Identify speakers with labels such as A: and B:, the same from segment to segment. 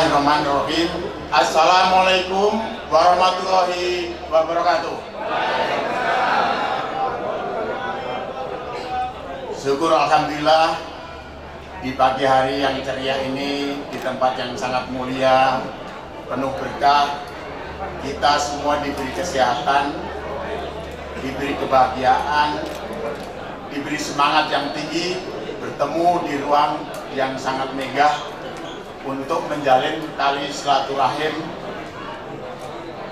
A: Bismillahirrahmanirrahim. Assalamualaikum warahmatullahi wabarakatuh. Syukur alhamdulillah di pagi hari yang ceria ini, di tempat yang sangat mulia, penuh berkah, kita semua diberi kesehatan, diberi kebahagiaan, diberi semangat yang tinggi, bertemu di ruang yang sangat megah untuk menjalin tali silaturahim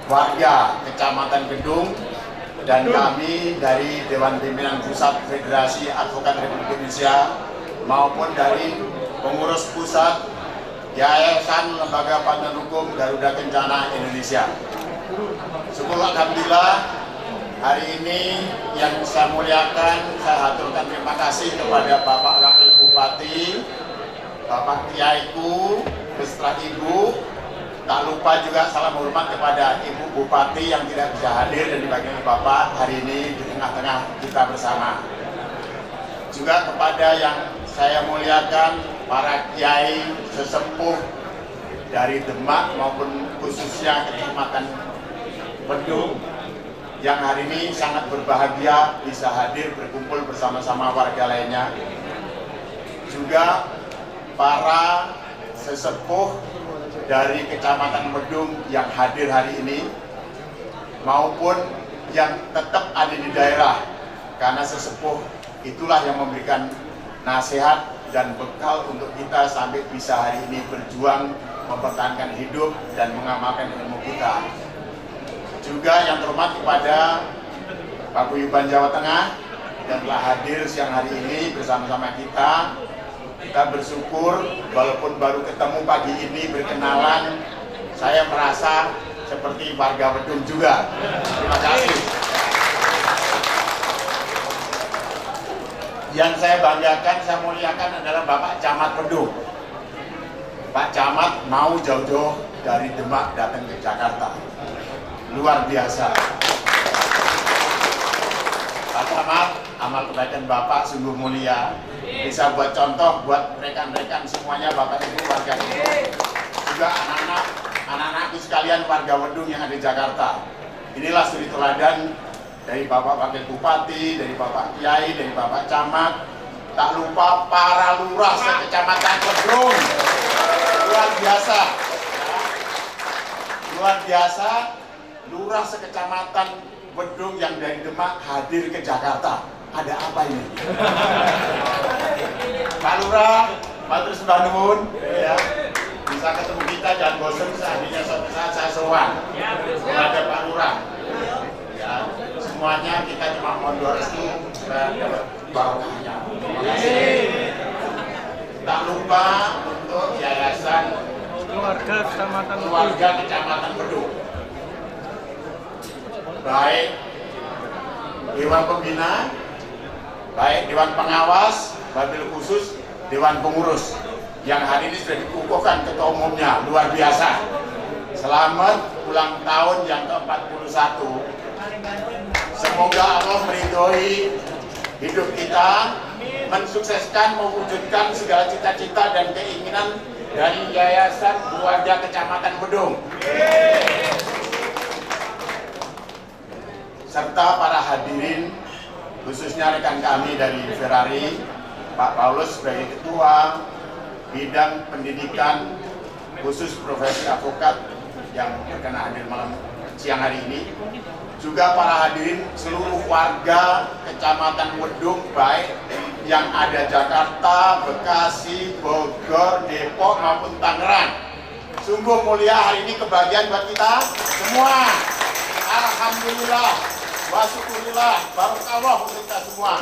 A: warga Kecamatan Gedung dan kami dari Dewan Pimpinan Pusat Federasi Advokat Republik Indonesia maupun dari pengurus pusat Yayasan Lembaga Bantuan Hukum Garuda Kencana Indonesia. Syukur alhamdulillah, hari ini yang saya muliakan, saya haturkan terima kasih kepada Bapak Wakil Bupati, Bapak Kiaiku, beserta Ibu. Tak lupa juga salam hormat kepada Ibu Bupati yang tidak bisa hadir dan dibagikan Bapak hari ini di tengah-tengah kita bersama. Juga kepada yang saya muliakan, para kiai sesepuh dari Demak maupun khususnya Kecamatan Gedung yang hari ini sangat berbahagia bisa hadir berkumpul bersama-sama warga lainnya. Juga para sesepuh dari Kecamatan Gedung yang hadir hari ini maupun yang tetap ada di daerah, karena sesepuh itulah yang memberikan nasihat dan bekal untuk kita sampai bisa hari ini berjuang mempertahankan hidup dan mengamalkan ilmu kita. Juga yang terhormat kepada Paguyuban Jawa Tengah yang telah hadir siang hari ini bersama-sama kita. Kita bersyukur walaupun baru ketemu pagi ini berkenalan, saya merasa seperti warga Gedung juga. Terima kasih. Yang saya banggakan, saya muliakan adalah Bapak Camat Gedung. Pak Camat mau jauh-jauh dari Demak datang ke Jakarta. Luar biasa. Pak Camat, amal kebaikan Bapak sungguh mulia. Bisa buat contoh buat rekan-rekan semuanya, Bapak Ibu warga Gedung. Juga anak-anakku sekalian warga Gedung yang ada di Jakarta. Inilah suri teladan dari Bapak Wakil Bupati, dari Bapak Kiai, dari Bapak Camat. Tak lupa para lurah se-Kecamatan Gedung. Luar biasa. Luar biasa, lurah se-Kecamatan Gedung yang dari Demak hadir ke Jakarta. Ada apa ini? Pak Lurah, Pak Terus Mbak Nuhun, ya, bisa ketemu kita, jangan bosan, seandainya suatu saat saya sowan kepada Pak Lurah. Ya, semuanya kita cuma mohon doa restu supaya dapat barokahnya. Terima kasih. Tak lupa untuk Yayasan Keluarga Kecamatan Gedung, baik Dewan Pembina, baik Dewan Pengawas, Wabil Khusus, Dewan Pengurus yang hari ini sudah dikukuhkan ketua umumnya, luar biasa. Selamat ulang tahun yang ke-41. Semoga Allah meridhoi hidup kita, mensukseskan, mewujudkan segala cita-cita dan keinginan dari Yayasan Keluarga Kecamatan Gedung. Serta para hadirin, khususnya rekan kami dari Ferrari, Pak Paulus sebagai Ketua Bidang Pendidikan khusus Profesi Advokat yang berkenan hadir malam siang hari ini. Juga para hadirin seluruh warga Kecamatan Gedung, baik yang ada Jakarta, Bekasi, Bogor, Depok maupun Tangerang. Sungguh mulia hari ini, kebahagiaan buat kita semua. Alhamdulillah, wa syukurillah, barakallah untuk kita semua.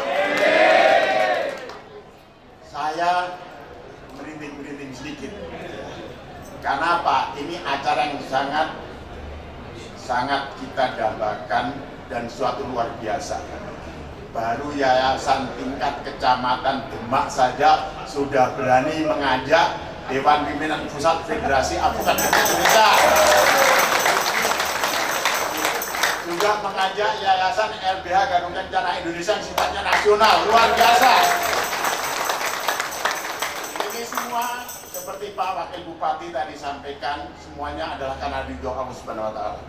A: Saya merinding-merinding sedikit. Karena apa? Ini acara yang sangat kita dambakan dan suatu luar biasa. Baru yayasan tingkat kecamatan Demak saja sudah berani mengajak Dewan Pimpinan Pusat Federasi Advokat Republik Indonesia. Juga mengajak Yayasan LBH Garuda Kencana Indonesia yang sifatnya nasional, luar biasa. Ini semua seperti seperti Pak Wakil Bupati tadi sampaikan, semuanya adalah karena ridho Allah Subhanahu wa Ta'ala.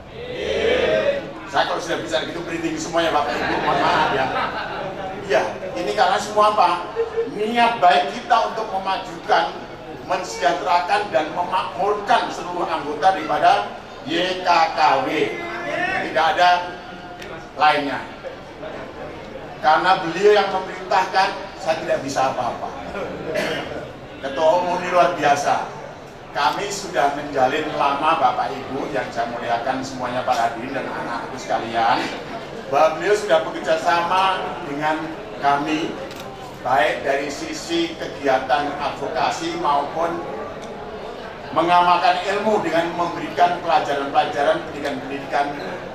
A: Saya kalau sudah bisa gitu berhenti semuanya Bapak Ibu, mohon maaf ya. Iya, ini karena semua apa? Niat baik kita untuk memajukan, mensejahterakan dan memakmurkan seluruh anggota daripada YKKW. Tidak ada lainnya. Karena beliau yang memerintahkan, saya tidak bisa apa-apa. Ketua Umum ini luar biasa. Kami sudah menjalin lama Bapak Ibu yang saya muliakan semuanya para hadirin dan anak-anakku sekalian, bahwa beliau sudah bekerja sama dengan kami baik dari sisi kegiatan advokasi maupun mengamalkan ilmu dengan memberikan pelajaran-pelajaran pendidikan-pendidikan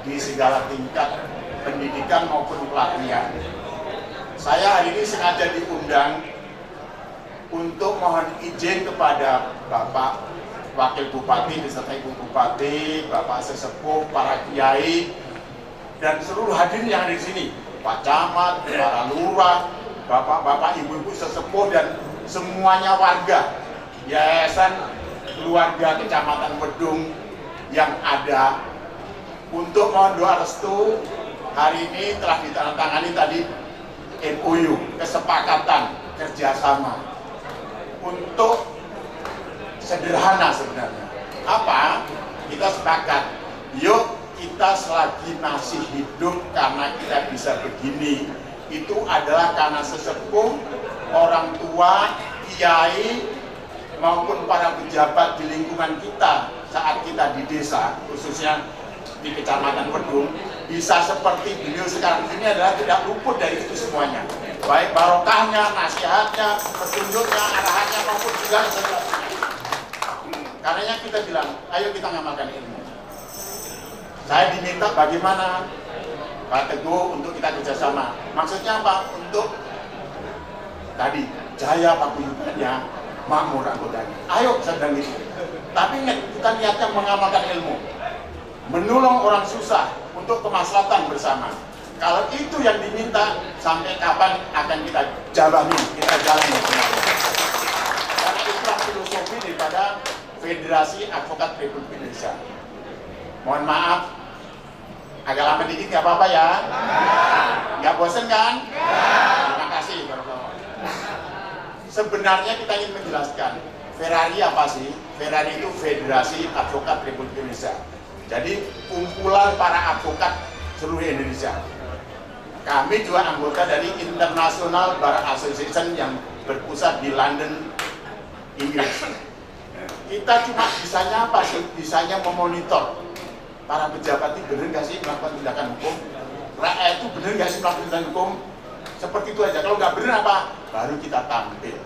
A: di segala tingkat pendidikan maupun pelatihan. Saya hari ini sengaja diundang untuk mohon izin kepada Bapak Wakil Bupati beserta Ibu Bupati, Bapak Sesepuh, para kiai, dan seluruh hadirin yang ada di sini, Pak Camat, para lurah, Bapak-bapak, Ibu-ibu sesepuh dan semuanya warga Yayasan Keluarga Kecamatan Wedung yang ada, untuk mohon doa restu. Hari ini telah ditandatangani tadi MOU, kesepakatan kerjasama untuk sederhana sebenarnya. Apa? Kita sepakat, yuk kita selagi masih hidup karena kita bisa begini, itu adalah karena sesepuh, orang tua, kiai, maupun para pejabat di lingkungan kita saat kita di desa, khususnya di Kecamatan Wedung, bisa seperti beliau sekarang ini adalah tidak luput dari itu semuanya. Baik barokahnya, nasihatnya, petunjuknya, arahannya, maupun juga sesuatunya. Karenanya kita bilang, ayo kita ngamalkan ilmu. Saya diminta bagaimana Pak Teguh untuk kita kerjasama. Maksudnya apa? Untuk tadi jaya paguyubannya, makmur anggotanya. Ayo sedang itu. Tapi kita niatnya mengamalkan ilmu, menolong orang susah untuk kemaslahatan bersama. Kalau itu yang diminta, sampai kapan akan kita jalani, kita jalani. Karena itulah filosofi daripada Federasi Advokat Republik Indonesia. Mohon maaf, agak lama dikit nggak apa-apa ya? Nggak bosen kan? Terima kasih. Sebenarnya kita ingin menjelaskan, Ferrari apa sih? Ferrari itu Federasi Advokat Republik Indonesia. Jadi kumpulan para advokat seluruh Indonesia. Kami juga anggota dari International Bar Association yang berpusat di London, Inggris. Kita cuma bisanya apa sih? Bisanya memonitor para pejabat itu benar nggak sih melakukan tindakan hukum? Rakyat itu benar nggak sih melakukan tindakan hukum? Seperti itu aja. Kalau nggak benar apa? Baru kita tampil.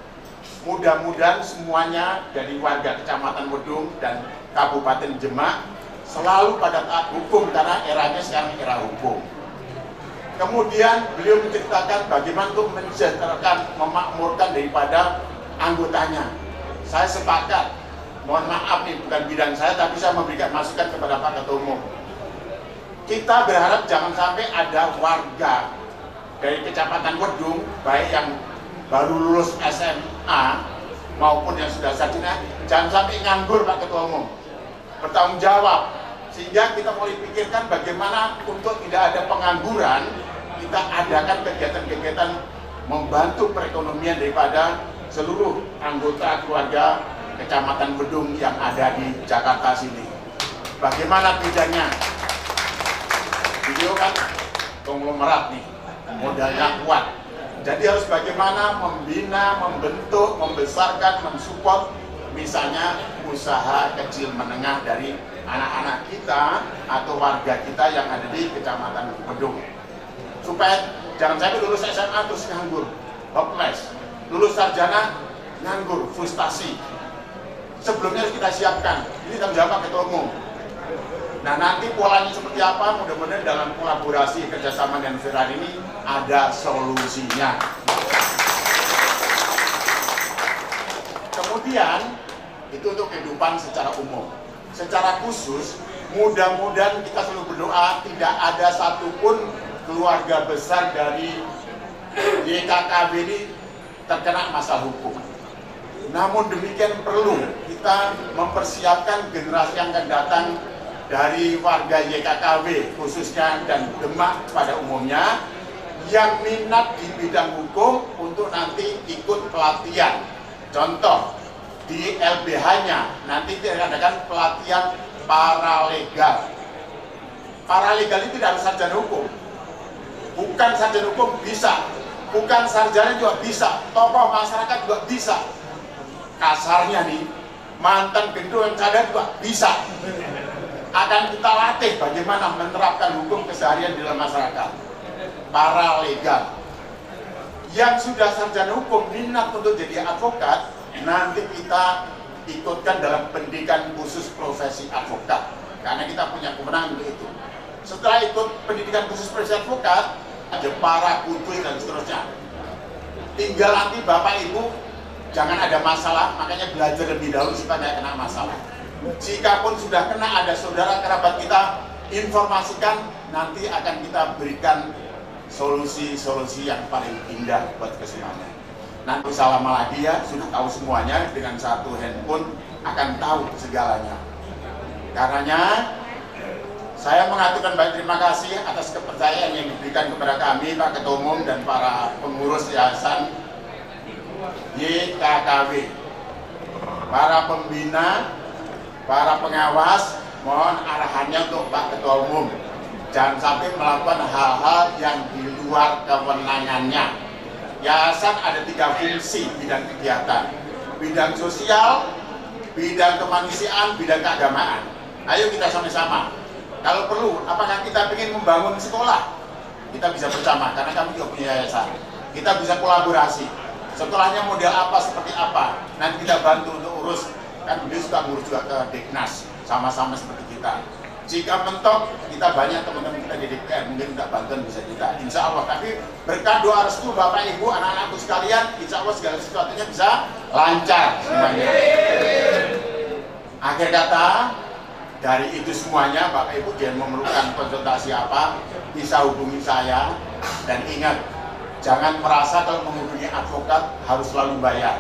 A: Mudah-mudahan semuanya dari warga Kecamatan Wedung dan Kabupaten Demak selalu pada taat hukum, karena eranya sekarang era hukum. Kemudian beliau menceritakan bagaimana untuk mensejahterakan, memakmurkan daripada anggotanya. Saya sepakat, mohon maaf nih bukan bidang saya, tapi saya memberikan masukan kepada Pak Ketua Umum. Kita berharap jangan sampai ada warga dari Kecamatan Wedung, baik yang baru lulus SMA maupun yang sudah sarjana, jangan sampai nganggur Pak Ketua Umum. Bertanggung jawab, sehingga kita mulai pikirkan bagaimana untuk tidak ada pengangguran, kita adakan kegiatan-kegiatan membantu perekonomian daripada seluruh anggota keluarga Kecamatan Wedung yang ada di Jakarta sini. Bagaimana bedanya? Beliau kan konglomerat nih, modalnya kuat. Jadi harus bagaimana membina, membentuk, membesarkan, mensupport misalnya usaha kecil menengah dari anak-anak kita atau warga kita yang ada di Kecamatan Wedung. Supaya jangan sampai lulus SMA terus nganggur, hopeless. Lulus sarjana nganggur, frustasi. Sebelumnya harus kita siapkan. Ini tanggung jawab Ketua Umum. Nah nanti polanya seperti apa? Mudah-mudahan dalam kolaborasi kerjasama dengan Ferrari ini ada solusinya. Kemudian itu untuk kehidupan secara umum. Secara khusus, mudah-mudahan kita selalu berdoa tidak ada satupun keluarga besar dari YKKW ini terkena masalah hukum. Namun demikian perlu kita kita mempersiapkan generasi yang akan datang dari warga YKKW khususnya dan Demak pada umumnya yang minat di bidang hukum untuk nanti ikut pelatihan. Contoh, di LBH-nya nanti diadakan pelatihan paralegal. Paralegal itu tidak harus sarjana hukum. Bukan sarjana hukum bisa, bukan sarjana juga bisa, tokoh masyarakat juga bisa. Kasarnya nih, mantan gendro yang cadar juga bisa. Akan kita latih bagaimana menerapkan hukum keseharian di dalam masyarakat. Paralegal. Yang sudah sarjana hukum minat untuk jadi advokat, nanti kita ikutkan dalam pendidikan khusus profesi advokat. Karena kita punya kewenangan untuk itu. Setelah ikut pendidikan khusus profesi advokat, ada para kudus dan seterusnya. Tinggal nanti Bapak Ibu jangan ada masalah, makanya belajar lebih dahulu supaya tidak kena masalah. Jika pun sudah kena, ada saudara kerabat kita, informasikan, nanti akan kita berikan solusi-solusi yang paling indah buat kesemuanya. Nanti selama lagi ya, sudah tahu semuanya, dengan satu handphone akan tahu segalanya. Karenanya, saya mengaturkan banyak terima kasih atas kepercayaan yang diberikan kepada kami, Pak Ketua Umum dan para pengurus yayasan YKKW, para pembina, para pengawas, mohon arahannya untuk Pak Ketua Umum. Jangan sampai melakukan hal-hal yang di luar kewenangannya. Yayasan ada 3 fungsi bidang kegiatan: bidang sosial, bidang kemanusiaan, bidang keagamaan. Ayo kita sama-sama. Kalau perlu, apakah kita ingin membangun sekolah? Kita bisa bersama, karena kami juga punya yayasan. Kita bisa kolaborasi. Sekolahnya model apa, seperti apa, nanti kita bantu untuk urus. Kan beliau suka ngurus juga ke Deknas, sama-sama seperti kita. Jika mentok, kita banyak teman-teman kita di DPR, mungkin kita bantuan bisa kita, insya Allah. Tapi berkat doa restu Bapak Ibu, anak-anakku sekalian, insya Allah segala sesuatunya bisa lancar semuanya. Akhir kata, dari itu semuanya, Bapak Ibu yang memerlukan konsultasi apa, bisa hubungi saya. Dan ingat, jangan merasa kalau menghubungi advokat harus selalu bayar.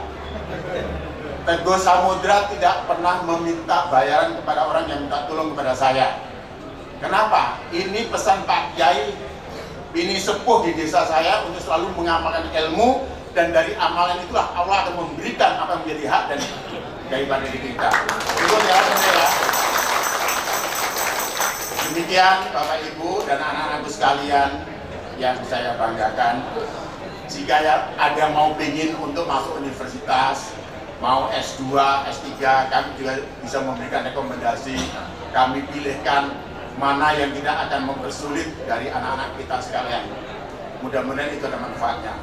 A: Teguh Samudra tidak pernah meminta bayaran kepada orang yang minta tolong kepada saya. Kenapa? Ini pesan Pak Kiai, ini sepuh di desa saya untuk selalu mengamalkan ilmu, dan dari amalan itulah Allah akan memberikan apa yang menjadi hak dan kehidupan diri kita. Itu ya. Demikian Bapak Ibu dan anak-anakku sekalian yang saya banggakan. Jika ada mau ingin untuk masuk universitas, mau S2, S3, kami juga bisa memberikan rekomendasi. Kami pilihkan mana yang tidak akan mempersulit dari anak-anak kita sekalian. Mudah-mudahan itu ada manfaatnya.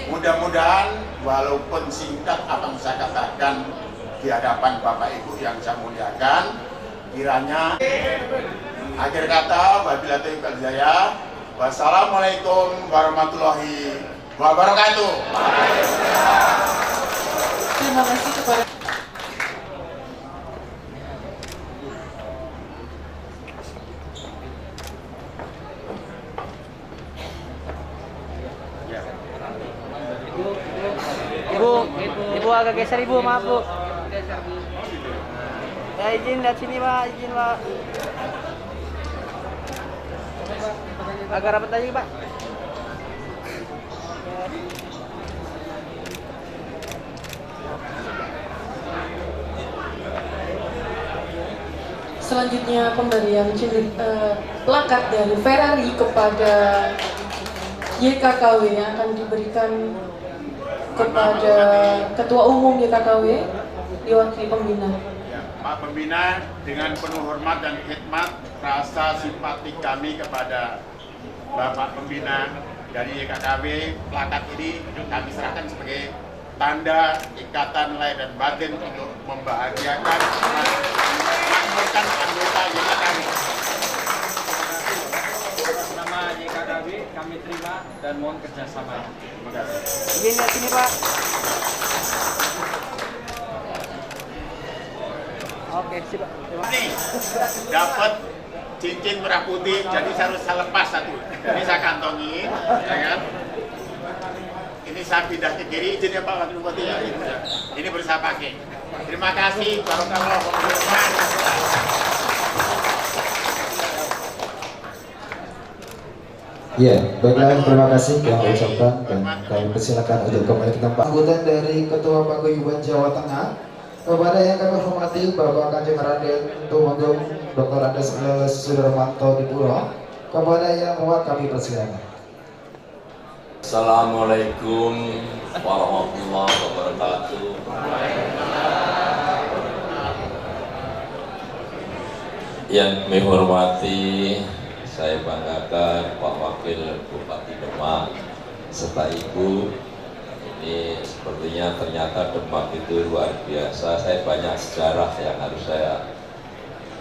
A: Mudah-mudahan walaupun singkat apa yang saya katakan di hadapan Bapak Ibu yang saya muliakan, kiranya akhir kata, wabillahi taufiq wal hidayah. Wassalamualaikum warahmatullahi wabarakatuh.
B: Terima kasih kepada
C: Ibu agak geser Ibu, maaf Bu. Ya izin lihat sini Pak, izin Pak. Agak rapat aja Pak.
B: selanjutnya pemberian plakat dari Ferrari kepada YKKW yang akan diberikan kepada Ketua Umum YKKW diwakili pembina.
A: Pak Pembina, dengan penuh hormat dan khidmat, rasa simpati kami kepada Bapak Pembina dari YKKW, plakat ini kami serahkan sebagai tanda ikatan lahir dan batin untuk membahagiakan makmurkan anggota YKKW.
D: Nama YKKW kami terima dan mohon kerjasama.
A: Terima kasih.
C: Izin lihat sini Pak. Oke, sip Pak.
A: Ini dapat cincin merah putih, jadi saya harus lepas satu. Ini saya kantongi, ya kan? Ini saya pindah ke kiri, izin ya Pak Wakil Bupati ya. Ini baru saya pakai. Terima kasih. Barakallahu fiikum.
E: Ya, baiklah, terima kasih yang saya ucapkan dan kami persilakan untuk kembali ke tempat. Anggota dari Ketua Paguyuban Jawa Tengah, kepada yang kami hormati Bapak Kanjeng Raden Tumenggung Dr. Andes Sudarmanto Dipuro, kepada yang muat kami persilakan.
F: Assalamualaikum warahmatullahi wabarakatuh. Yang kami hormati, saya banggakan Pak Wakil Bupati Demak serta Ibu. Ini sepertinya ternyata Demak itu luar biasa. Saya banyak sejarah yang harus saya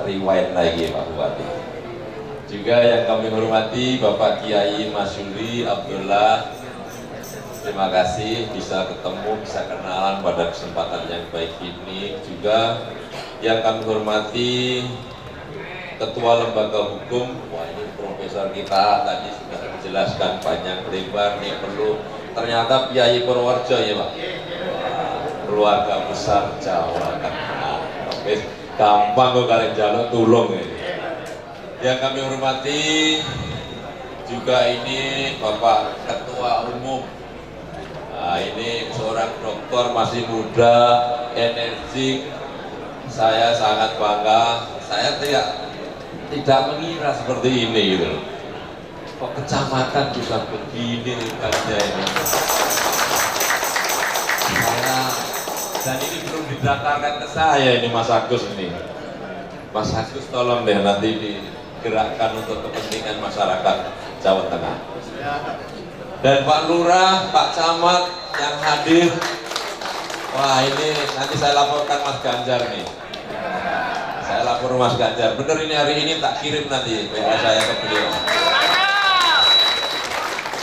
F: rewind lagi Pak Bupati. Juga yang kami hormati Bapak Kiai Masyuri Abdullah. Terima kasih bisa ketemu, bisa kenalan pada kesempatan yang baik ini. Juga yang kami hormati Ketua Lembaga Hukum, wah ini profesor kita tadi sudah menjelaskan panjang lebar, nih perlu ternyata Kiai Purworejo ya Pak, keluarga besar Jawa Tengah, tapi gampang kok kalian jalan tulung ini. Yang kami hormati juga ini Bapak Ketua Umum, nah, ini seorang dokter masih muda, energik, saya sangat bangga, saya tidak mengira seperti ini gitu. Kok kecamatan bisa begini rupanya ini. Dan ini belum didaftarkan ke saya ini Mas Agus ini. Mas Agus tolong deh nanti digerakkan untuk kepentingan masyarakat Jawa Tengah. Dan Pak Lurah, Pak Camat yang hadir. Wah ini nanti saya laporkan Mas Ganjar nih. Saya lapor Mas Ganjar, bener ini hari ini tak kirim nanti WA saya ke beliau.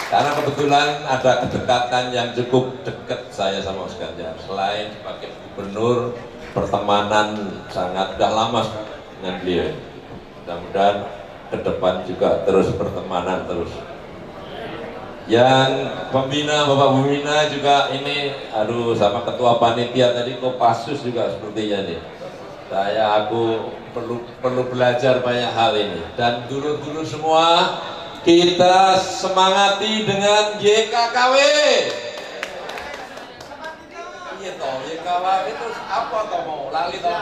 F: Karena kebetulan ada kedekatan yang cukup dekat saya sama Mas Ganjar. Selain sebagai gubernur, pertemanan sangat udah lama dengan beliau. Mudah-mudahan ke depan juga terus pertemanan terus. Yang pembina, Bapak Pembina juga ini, aduh sama ketua panitia tadi Kopassus juga sepertinya nih. Aku perlu belajar banyak hal ini. Dan dulur-dulur semua, kita semangati dengan YKKW. Iya toh, YKKW itu apa toh mau lali toh?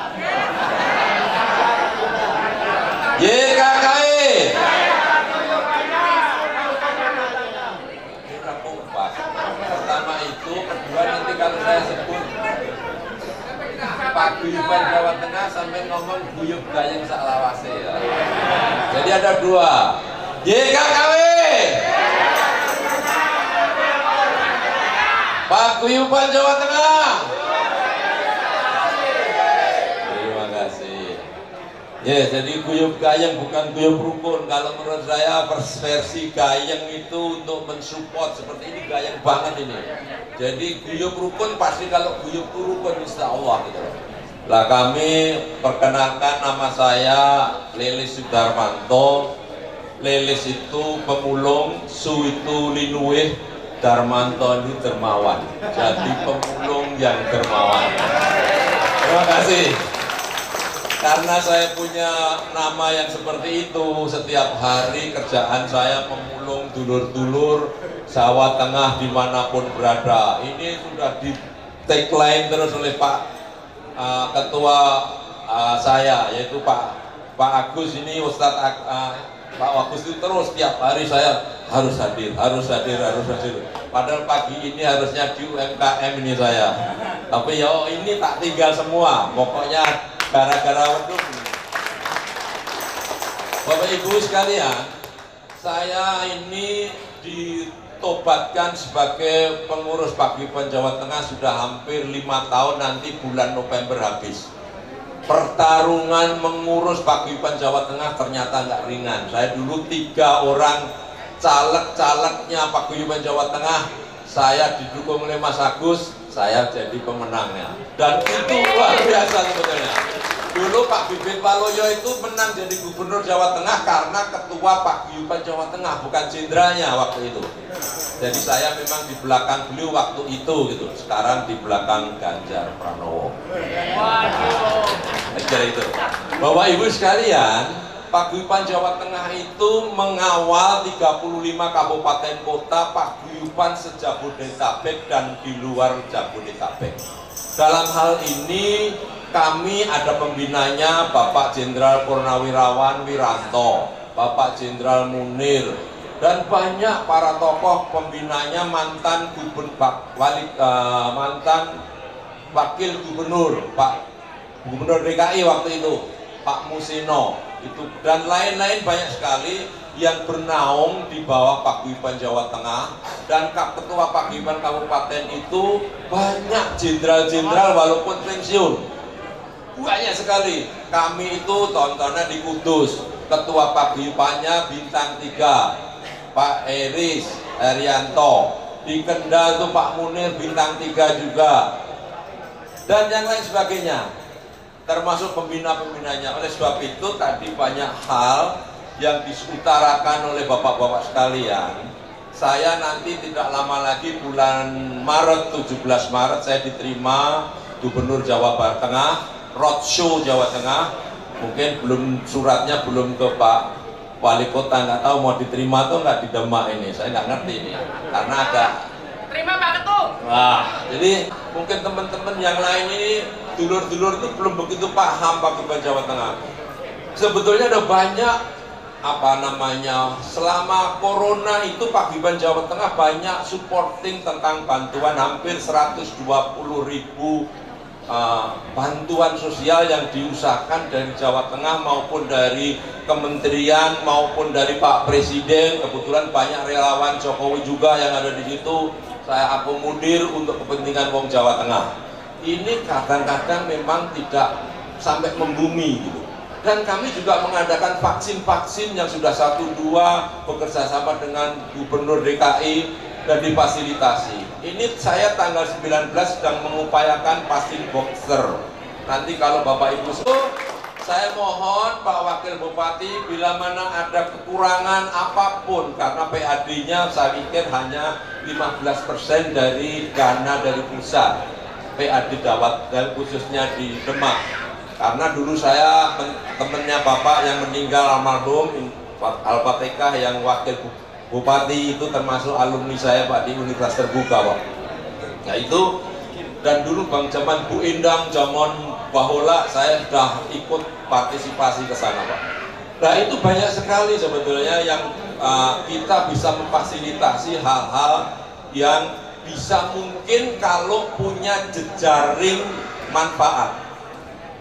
F: YKKW. Ini udah kompak. Pertama itu, kedua nanti kalau saya sebut Paguyuban Jawa Tengah sampai ngomong guyub gayeng saklawase ya. Jadi ada dua. YKKW. Paguyuban Jawa Tengah. Terima kasih. Ya, jadi guyub gayeng bukan guyub rukun. Kalau menurut saya versi gayeng itu untuk mensupport, seperti ini gayeng banget ini. Jadi guyub rukun pasti, kalau guyub rukun insya Allah gitu. Lah kami perkenalkan, nama saya Lilis Sudarmanto. Lilis itu pemulung, Su itu linuwih, Darmanto itu dermawan. Jadi pemulung yang dermawan. Terima kasih. Karena saya punya nama yang seperti itu, setiap hari kerjaan saya memulung dulur-dulur Jawa Tengah dimanapun berada. Ini sudah di tagline terus oleh Pak Ketua saya, yaitu Pak Agus ini, Ustadz Pak Agus itu terus tiap hari saya harus hadir. Padahal pagi ini harusnya di UMKM ini saya. Tapi ya ini tak tinggal semua, pokoknya gara-gara wedhus. Bapak Ibu sekalian, saya ini ditobatkan sebagai pengurus Paguyuban Jawa Tengah sudah hampir 5 tahun, nanti bulan November habis. Pertarungan mengurus Paguyuban Jawa Tengah ternyata nggak ringan. Saya dulu 3 orang caleg-calegnya Paguyuban Jawa Tengah, saya didukung oleh Mas Agus, saya jadi pemenangnya. Dan itu luar biasa sebetulnya. Dulu Pak Bibit Waluyo itu menang jadi gubernur Jawa Tengah karena ketua paguyuban Jawa Tengah, bukan jenderalnya waktu itu. Jadi saya memang di belakang beliau waktu itu gitu. Sekarang di belakang Ganjar Pranowo. Jadi itu. Bapak Ibu sekalian, paguyuban Jawa Tengah itu mengawal 35 kabupaten kota paguyuban se-Jabodetabek dan di luar Jabodetabek. Dalam hal ini kami ada pembinanya Bapak Jenderal Purnawirawan Wiranto, Bapak Jenderal Munir, dan banyak para tokoh pembinanya mantan wakil gubernur, Pak Gubernur DKI waktu itu, Pak Musino, itu dan lain-lain banyak sekali yang bernaung di bawah paguyuban Jawa Tengah, dan ketua paguyuban kabupaten itu banyak jenderal-jenderal walaupun pensiun. Banyak sekali. Kami itu tontonnya di Kudus, ketua paguyubannya bintang 3 Pak Eris Herianto, di Kendal itu Pak Munir bintang 3 juga, dan yang lain sebagainya, termasuk pembina-pembinanya. Oleh sebab itu tadi banyak hal yang diutarakan oleh bapak-bapak sekalian. Saya nanti tidak lama lagi bulan Maret, 17 Maret saya diterima Gubernur Jawa Tengah, roadshow Jawa Tengah. Mungkin suratnya belum ke Pak Wali Kota, nggak tahu mau diterima atau nggak di Demak ini, saya nggak ngerti ini karena agak
D: Terima Pak Ketum.
F: wah, jadi mungkin teman-teman yang lain ini dulur-dulur itu belum begitu paham paguyuban Jawa Tengah. Sebetulnya ada banyak selama corona itu paguyuban Jawa Tengah banyak supporting tentang bantuan, hampir 120.000 bantuan sosial yang diusahakan dari Jawa Tengah maupun dari kementerian maupun dari Pak Presiden. Kebetulan banyak relawan Jokowi juga yang ada di situ. Saya akomodir untuk kepentingan wong Jawa Tengah. Ini kadang-kadang memang tidak sampai membumi gitu. Dan kami juga mengadakan vaksin-vaksin yang sudah 1-2 bekerja sama dengan Gubernur DKI dan difasilitasi. Ini saya tanggal 19 sedang mengupayakan vaksin boxer. Nanti kalau Bapak Ibu saya mohon Pak Wakil Bupati, bila mana ada kekurangan apapun, karena PAD-nya saya pikir hanya 15% dari dana dari pusat PAD Dawat, dan khususnya di Demak. Karena dulu saya temennya Bapak yang meninggal almarhum Al-Fatihah yang Wakil Bupati itu termasuk alumni saya Pak di Universitas Terbuka Pak. Nah itu, dan dulu Bang zaman Bu Endang, zaman Bahola saya sudah ikut partisipasi ke sana Pak. Nah itu banyak sekali sebetulnya yang kita bisa memfasilitasi hal-hal yang bisa mungkin kalau punya jejaring manfaat.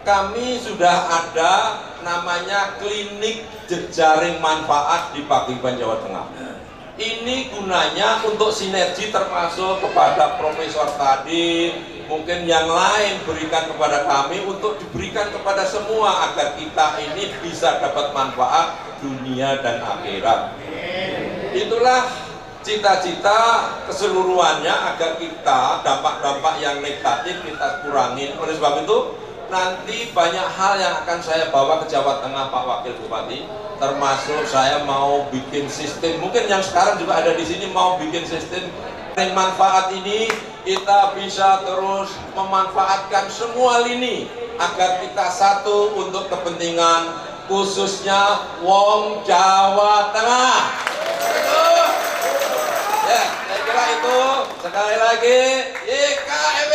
F: Kami sudah ada namanya klinik jejaring manfaat di paguyuban Jawa Tengah. Ini gunanya untuk sinergi, termasuk kepada profesor tadi, mungkin yang lain berikan kepada kami untuk diberikan kepada semua agar kita ini bisa dapat manfaat dunia dan akhirat. Itulah cita-cita keseluruhannya, agar kita dampak-dampak yang negatif kita kurangin. Oleh sebab itu nanti banyak hal yang akan saya bawa ke Jawa Tengah Pak Wakil Bupati, termasuk saya mau bikin sistem, mungkin yang sekarang juga ada di sini, mau bikin sistem yang manfaat ini kita bisa terus memanfaatkan semua lini agar kita satu untuk kepentingan khususnya wong Jawa Tengah. Ya, saya kira itu. Sekali lagi YKMB.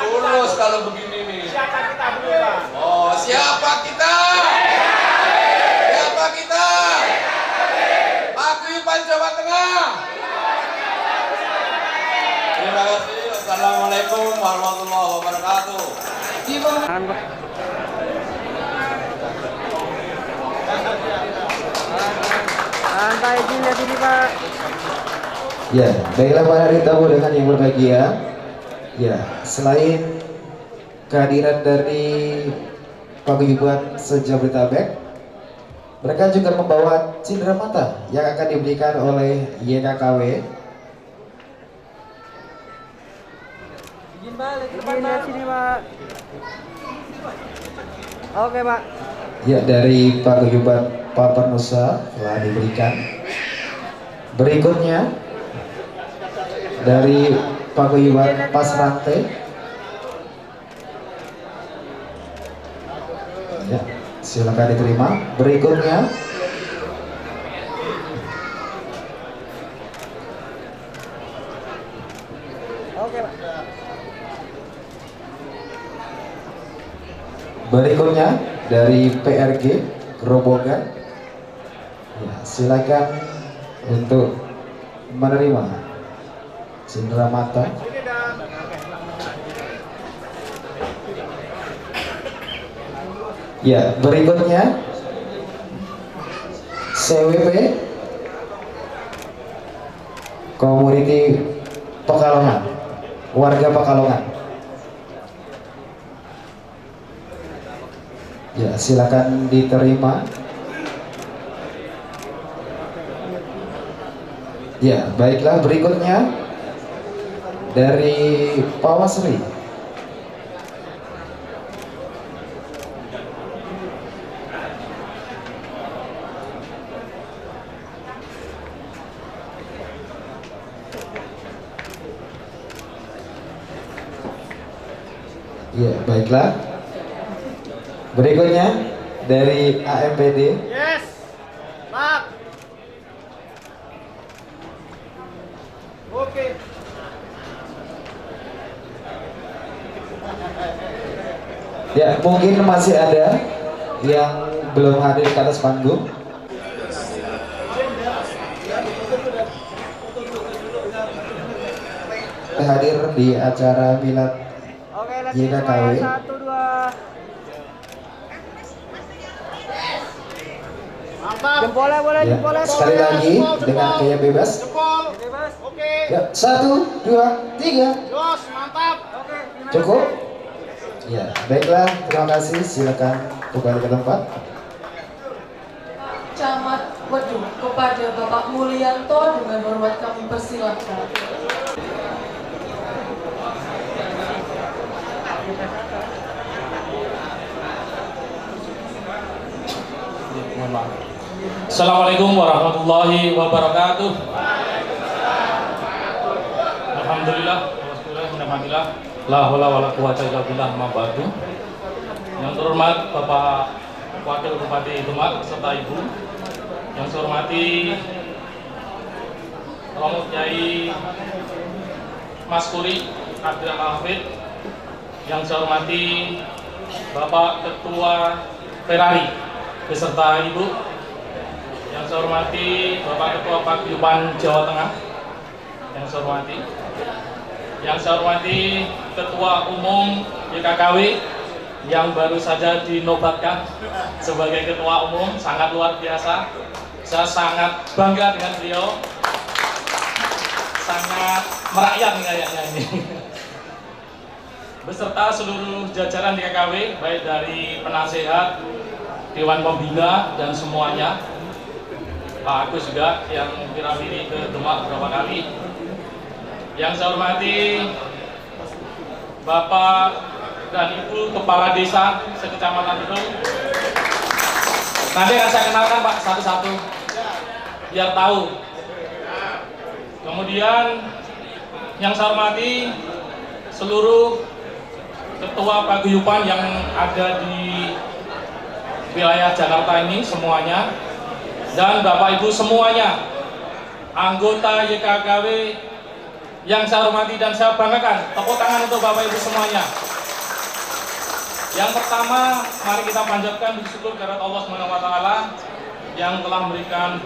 F: Lulus kalau begini nih.
D: Siapa kita berubah?
F: Oh, siapa kita? Siapa kita? Paguyuban Jawa Tengah. Terima kasih. Assalamualaikum warahmatullahi wabarakatuh.
C: Santai gini sini Pak.
E: Ya, baiklah para tamu dengan yang berbahagia. Ya, selain kehadiran dari paguyuban se-Jabodetabek, mereka juga membawa cindera mata yang akan diberikan oleh YKKW.
C: Izin balik ke depan, Pak. Sini, Pak. Oke, Pak.
E: Ya, dari paguyuban Papan Nusa telah diberikan. Berikutnya dari paguyuban Pasrante. Ya, silakan diterima. Berikutnya
C: Oke, Pak.
E: Berikutnya dari PRG Grobogan. Ya, silakan untuk menerima cindera mata. Ya, berikutnya CWP Community Pekalongan, warga Pekalongan. Ya, silakan diterima. Ya, baiklah, berikutnya dari Pawasri. Ya, baiklah. Berikutnya dari AMPD.
D: Yes. Mak. Oke.
E: Ya, mungkin masih ada yang belum hadir ke atas panggung. Hadir di acara milad
C: Oke, lagi
E: YKKW.
C: semua. 1, 2.
D: Mantap.
C: Jempolnya boleh,
E: Ya,
C: jempolnya.
E: sekali lagi dengan gaya bebas.
D: Jempol. Oke.
E: Ya, 1, 2, 3.
D: Jos, mantap. Oke.
E: Cukup? Ya, baiklah, terima kasih. Silakan kembali ke tempat.
B: Pak Camat Wedung kepada Bapak Mulyanto dengan hormat kami persilakan.
G: Assalamualaikum warahmatullahi wabarakatuh. Alhamdulillah, alhamdulillah, la haula wala quwata illa billah, ma ba'du. Yang terhormat Bapak Wakil Bupati Demak beserta Ibu. Yang saya hormati Romo Kiai Mas Kuri Abdul Hafid. Yang saya hormati Bapak Ketua Ferrari beserta Ibu. Yang saya hormati Bapak Ketua Paguyuban Jawa Tengah. Yang saya hormati. Yang saya hormati Ketua Umum YKKW yang baru saja dinobatkan sebagai Ketua Umum, sangat luar biasa. Saya sangat bangga dengan beliau. Sangat merakyat kayaknya ini. Beserta seluruh jajaran YKKW, baik dari penasehat, Dewan Pembina dan semuanya. Pak Agus juga yang viral-viri ke Demak beberapa kali. Yang saya hormati Bapak dan Ibu Kepala Desa sekecamatan itu. Nanti akan saya kenalkan Pak satu-satu biar tahu. Kemudian yang saya hormati seluruh ketua paguyuban yang ada di wilayah Jakarta ini semuanya, dan Bapak Ibu semuanya, anggota YKKW yang saya hormati dan saya banggakan. Tepuk tangan untuk Bapak Ibu semuanya. Yang pertama, mari kita panjatkan puji syukur kepada Allah SWT yang telah memberikan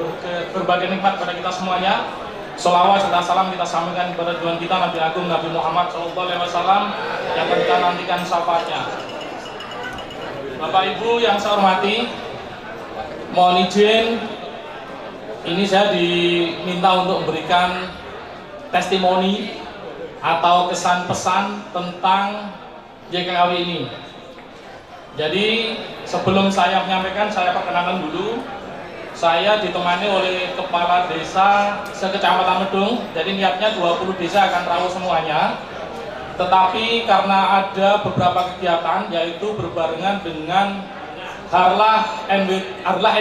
G: berbagai nikmat pada kita semuanya. Sholawat serta salam kita sampaikan kepada Tuhan kita Nabi Agung Nabi Muhammad SAW yang kita nantikan syafaatnya. Bapak Ibu yang saya hormati, mohon izin, ini saya diminta untuk memberikan testimoni atau kesan pesan tentang YKKW ini. Jadi sebelum saya menyampaikan, saya perkenalkan dulu. Saya ditemani oleh Kepala Desa sekecamatan Medung. Jadi niatnya 20 desa akan rawuh semuanya. tetapi karena ada beberapa kegiatan yaitu berbarengan dengan Harlah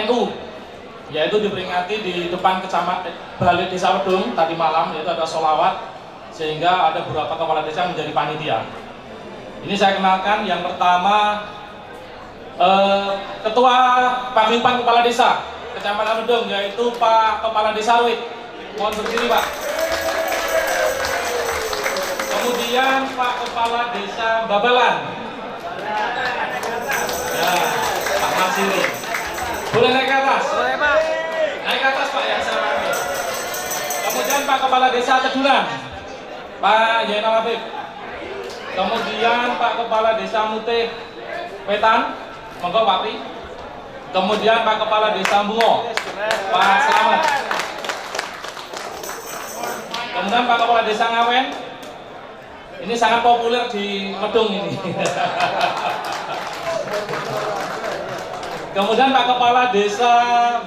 G: NU, yaitu diperingati di depan Balai Desa Wedung tadi malam, yaitu ada sholawat, sehingga ada beberapa kepala desa menjadi panitia. Ini saya kenalkan, yang pertama Ketua Paguyuban Kepala Desa Kecamatan Wedung, yaitu Pak Kepala Desa Ruit. Mohon berdiri, Pak. Kemudian Pak Kepala Desa Babalan. Ya, Pak Mansiri. Boleh naik ke atas?
C: Boleh, Pak.
G: Naik ke atas, Pak, ya, saya panggil. Kemudian Pak Kepala Desa Teduran, Pak Yainal Habib. Kemudian Pak Kepala Desa Mutih Wetan, monggo Pak Pri. Kemudian Pak Kepala Desa Bungo, Pak Slamet. Kemudian Pak Kepala Desa Ngawen. Ini sangat populer di Wedung ini. Kemudian Pak Kepala Desa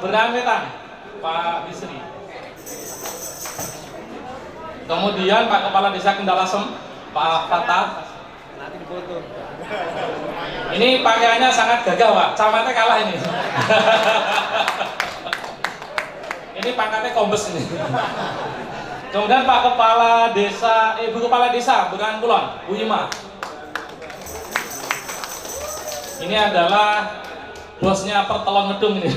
G: Beranwetan, Pak Bisri. Kemudian Pak Kepala Desa Kendalasem, Pak Fatah. Ini pakaiannya sangat gagah, Pak. Camatnya kalah ini. Ini pangkatnya kombes ini. Kemudian Pak Kepala Desa, Ibu Kepala Desa Bengawan Kulon, Bu Ima. Ini adalah bosnya Pertelon Wedung ini.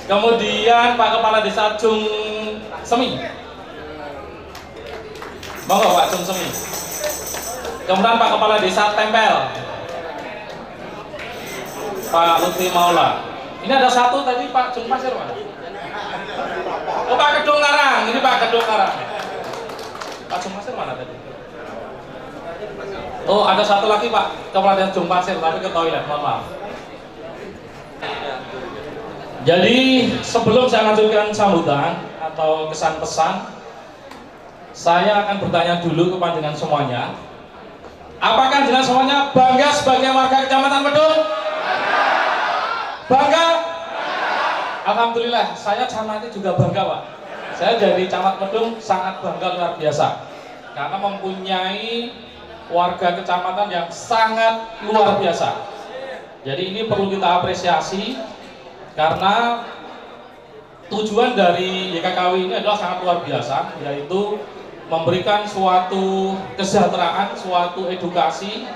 G: Kemudian Pak Kepala Desa Jung Semi. Monggo Pak Jung Semi. Kemudian Pak Kepala Desa Tempel, Pak Lutfi Maula. Ini ada satu tadi Pak Jung Pasir, Pak. Oh, Pak Kedung Karang. Ini Pak Kedung Karang. Pak Jung Pasir mana tadi? Oh, ada satu lagi Pak Kepala Desa Jung Pasir, tapi ke toilet, mohon maaf. Jadi sebelum saya lanjutkan sambutan atau kesan pesan, saya akan bertanya dulu kepada dengan semuanya. Apakah dengan semuanya bangga sebagai warga Kecamatan Wedung? Bangga? Alhamdulillah, saya camatnya juga bangga, Pak. Saya jadi camat Wedung sangat bangga luar biasa, karena mempunyai warga kecamatan yang sangat luar biasa. Jadi ini perlu kita apresiasi, karena tujuan dari YKKW ini adalah sangat luar biasa, yaitu memberikan suatu kesejahteraan, suatu edukasi,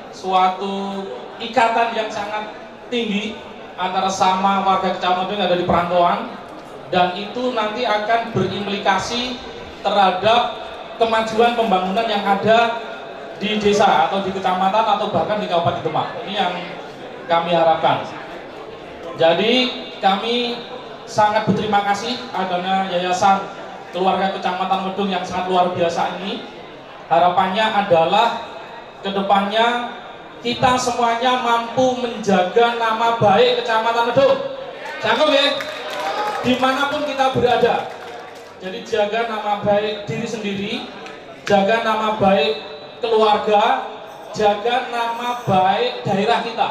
G: suatu ikatan yang sangat tinggi antara sama warga kecamatan yang ada di perantauan, dan itu nanti akan berimplikasi terhadap kemajuan pembangunan yang ada di desa atau di kecamatan atau bahkan di Kabupaten Demak. Ini yang kami harapkan. Jadi kami sangat berterima kasih adanya Yayasan Keluarga Kecamatan Wedung yang sangat luar biasa ini. Harapannya adalah kedepannya kita semuanya mampu menjaga nama baik Kecamatan Wedung. Cakep ya? Dimanapun kita berada. Jadi jaga nama baik diri sendiri, jaga nama baik keluarga, jaga nama baik daerah kita,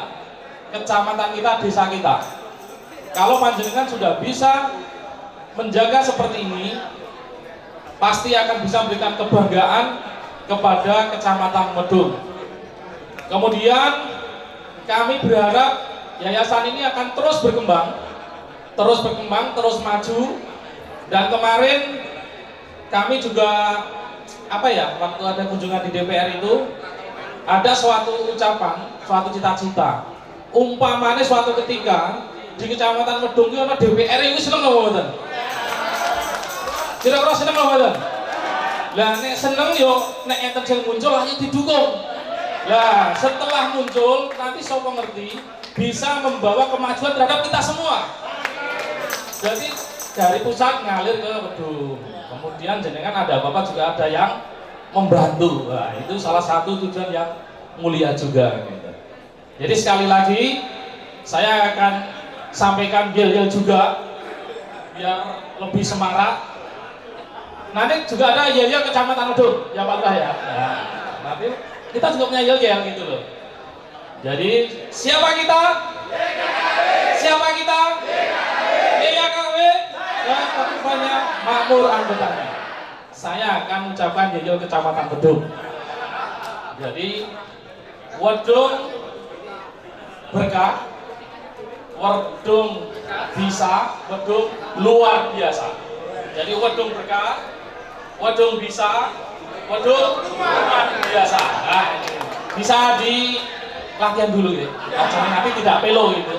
G: kecamatan kita, desa kita. Kalau panjenengan sudah bisa menjaga seperti ini, pasti akan bisa memberikan kebanggaan kepada Kecamatan Wedung. Kemudian kami berharap yayasan ini akan terus berkembang, terus maju. Dan kemarin kami juga waktu ada kunjungan di DPR itu ada suatu ucapan, suatu cita-cita. Umpamanya suatu ketika di Kecamatan Wedung itu ada DPR itu seneng nggak mboten? Kira-kira seneng nggak mboten? Lah nek seneng yo nek enten sing muncul ayo didukung. Lah setelah muncul nanti sapa ngerti bisa membawa kemajuan terhadap kita semua. Jadi dari pusat ngalir ke Wedung. Kemudian jenengan ada apa-apa juga ada yang membantu. Nah, itu salah satu tujuan yang mulia juga gitu. Jadi sekali lagi saya akan sampaikan yel-yel juga biar lebih semarak. Nanti juga ada yel-yel Kecamatan Wedung ya Pak Lurah ya. Nah, nanti kita juga punya yel-yel gitu loh. Jadi siapa kita? Siapa kita? YKKW dan banyak makmur anggotanya. saya akan mengucapkan Yel Kecamatan Wedung. Jadi Wedung berkah, Wedung bisa, Wedung luar biasa. Jadi Wedung berkah, Wedung bisa, Wedung luar biasa. Nah, bisa di latihan dulu ya. Jangan nanti tidak pelo gitu.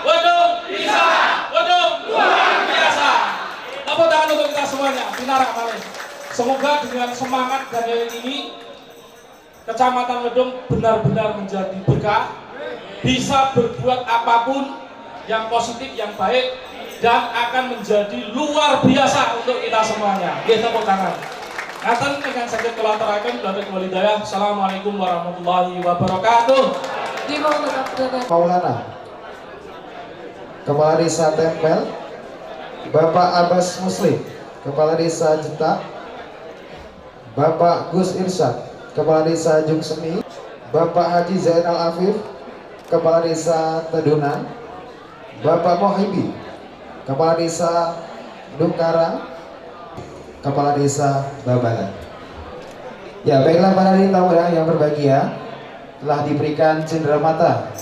G: Wedung bisa, Wedung luar biasa. Tepuk tangan untuk kita semuanya. Binarak malih. Semoga dengan semangat dan ini Kecamatan Wedung benar-benar menjadi berkah, bisa berbuat apapun yang positif, yang baik, dan akan menjadi luar biasa untuk kita semuanya. Kita tepuk tangan. Ngaten dengan sakit kelatarakan dari walidayah. Assalamualaikum warahmatullahi wabarakatuh.
E: Maulana, Kepala Desa Tempel, Bapak Abbas Muslim, Kepala Desa Jetak, Bapak Gus Irsyad, Kepala Desa Jungsemi, Bapak Haji Zainal Afif, Kepala Desa Tedunan, Bapak Mohibi, Kepala Desa Dungkarang, Kepala Desa Babalan. Ya, baiklah para tamu yang berbahagia, telah diberikan cenderamata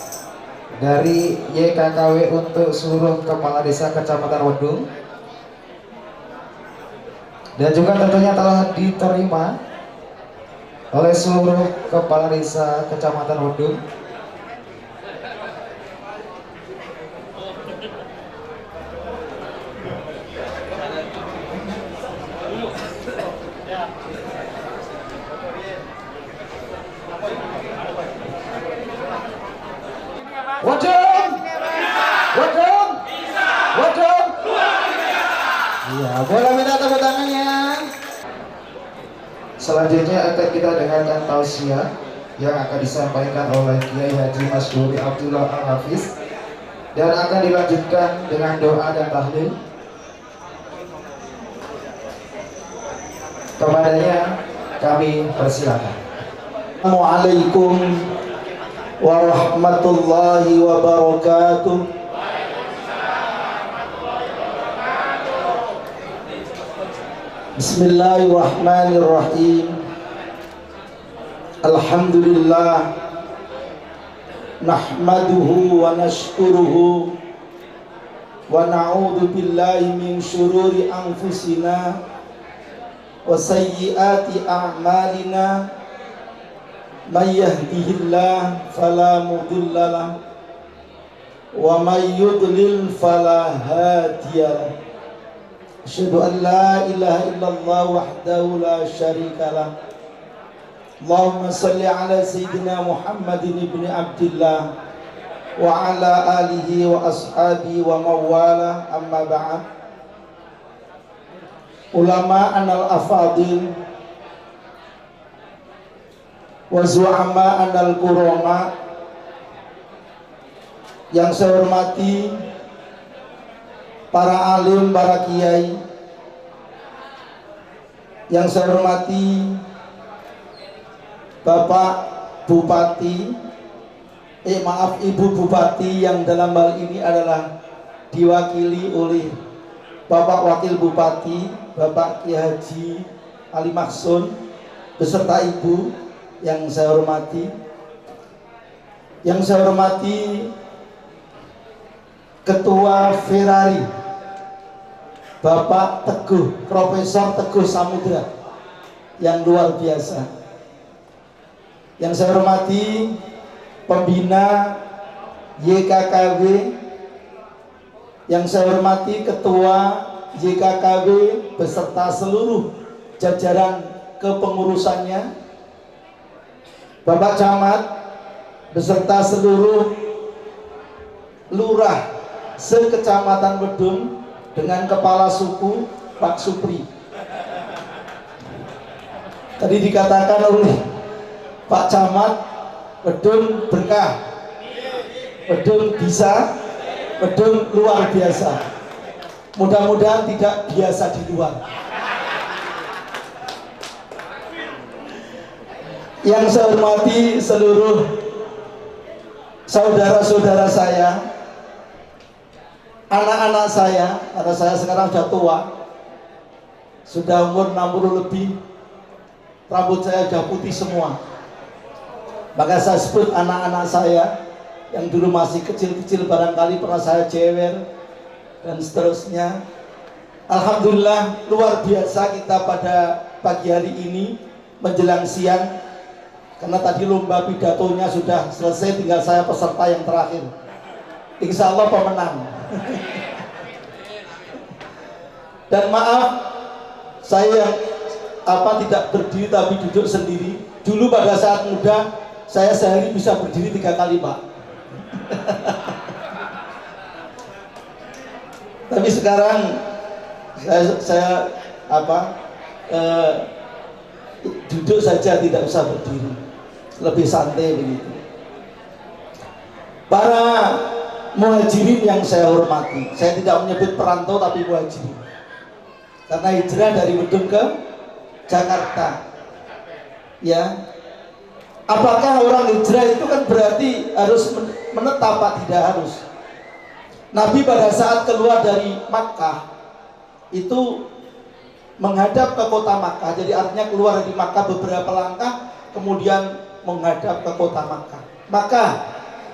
E: dari YKKW untuk seluruh Kepala Desa Kecamatan Wedung, dan juga tentunya telah diterima oleh seluruh Kepala Desa Kecamatan Wedung. Wedung, Wedung, Wedung. Iya, boleh minta tepuk tangannya. Selanjutnya akan kita dengarkan tausiah yang akan disampaikan oleh Kiai Haji Masduri Abdullah Al-Hafiz, dan akan dilanjutkan dengan doa dan tahlil. Kepadanya kami persilakan.
H: Assalamualaikum warahmatullahi wabarakatuh. Bismillahirrahmanirrahim. Alhamdulillah, nahmaduhu wa nashkuruhu wa na'udzu billahi min syururi anfusina wa sayyiati a'malina. May yahdihillah fala mudilla lahu wa may yudlil fala hadiya lahu. Asyhadu an la ilaha illallah wahdahu la syarika lah. Allahumma salli ala sayyidina Muhammadin ibni Abdillah wa ala alihi wa ashabihi wa mawala, amma ba'd. Ulama anal afadil wa zu'ama anal kurama, yang saya hormati para alim, para kiai, yang saya hormati Bapak Bupati, Ibu Bupati, yang dalam hal ini adalah diwakili oleh Bapak Wakil Bupati, Bapak Kiai Haji Ali Mahsun, beserta Ibu yang saya hormati. Yang saya hormati Ketua Ferrari Bapak Teguh, Profesor Teguh Samudra, yang luar biasa. Yang saya hormati pembina YKKW, yang saya hormati Ketua YKKW beserta seluruh jajaran kepengurusannya, Bapak Camat beserta seluruh lurah se-Kecamatan Wedung dengan Kepala Suku Pak Supri. Tadi dikatakan oleh Pak Camat, Wedung berkah, Wedung bisa, Wedung luar biasa. Mudah-mudahan tidak biasa di luar. Yang saya hormati seluruh saudara-saudara saya, anak-anak saya, karena saya sekarang sudah tua, Sudah umur 60 lebih, rambut saya sudah putih semua. Maka saya sebut anak-anak saya yang dulu masih kecil-kecil barangkali pernah saya jewer dan seterusnya. Alhamdulillah luar biasa kita pada pagi hari ini menjelang siang, karena tadi lomba pidatonya sudah selesai, tinggal saya peserta yang terakhir. Insya Allah pemenang. Dan maaf, saya tidak berdiri tapi duduk sendiri. Dulu pada saat muda saya sehari bisa berdiri 3 kali, Pak. Tapi sekarang saya duduk saja, tidak usah berdiri, lebih santai begitu. Para muhajirin yang saya hormati, saya tidak menyebut perantau tapi muhajirin, karena hijrah dari Bedung ke Jakarta. Ya, apakah orang hijrah itu kan berarti harus menetap? Pak, tidak harus. Nabi pada saat keluar dari Makkah itu menghadap ke kota Makkah, jadi artinya keluar dari Makkah beberapa langkah kemudian menghadap ke kota Makkah. Maka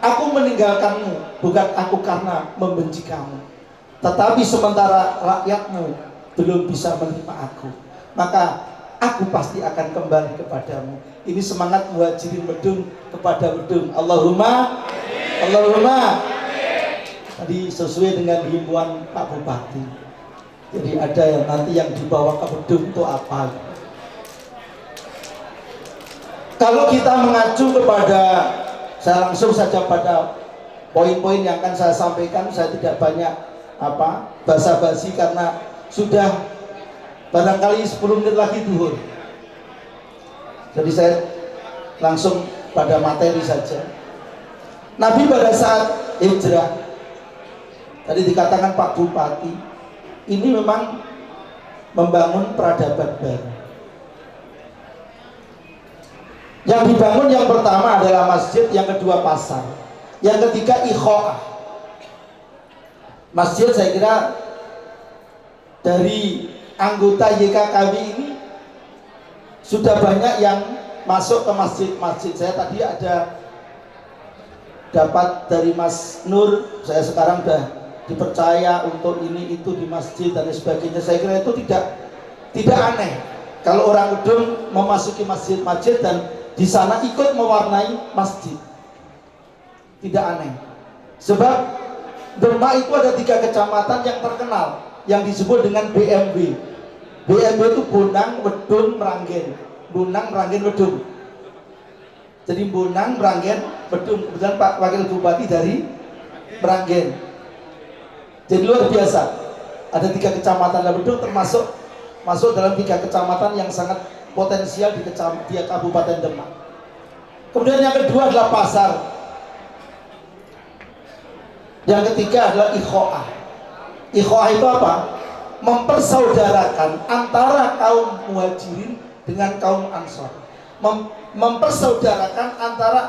H: aku meninggalkanmu bukan aku karena membenci kamu, tetapi sementara rakyatmu belum bisa menerima aku, maka aku pasti akan kembali kepadamu. Ini semangat muhajirin Bedung kepada Bedung. Allahumma Allahumma. Tadi sesuai dengan himbauan Pak Bupati. Jadi ada yang nanti yang dibawa ke Bedung itu apa? Kalau kita mengacu kepada, saya langsung saja pada poin-poin yang akan saya sampaikan. Saya tidak banyak basa-basi karena sudah barangkali 10 menit lagi zuhur. Jadi saya langsung pada materi saja. Nabi pada saat hijrah, tadi dikatakan Pak Bupati, ini memang membangun peradaban baru. Yang dibangun yang pertama adalah masjid, yang kedua pasar, yang ketiga ikhoah. Masjid saya kira dari anggota YKKW ini sudah banyak yang masuk ke masjid-masjid. Saya tadi ada dapat dari Mas Nur, saya sekarang sudah dipercaya untuk ini itu di masjid dan sebagainya. Saya kira itu tidak aneh kalau orang Bedung memasuki masjid-masjid dan di sana ikut mewarnai masjid. Tidak aneh. Sebab Demak itu ada 3 kecamatan yang terkenal yang disebut dengan BMW. BMW itu Bonang, Wedun, Meranggen. Bonang, Meranggen, Wedun. Jadi Bonang, Meranggen, Wedun. Kebetulan Pak Wakil Bupati dari Meranggen. Jadi luar biasa. Ada 3 kecamatan dan Bedung masuk dalam 3 kecamatan yang sangat potensial di Kabupaten Demak. Kemudian yang kedua adalah pasar. Yang ketiga adalah ikhoah. Ikhoah itu apa? Mempersaudarakan antara kaum muhajirin dengan kaum ansor. Mempersaudarakan antara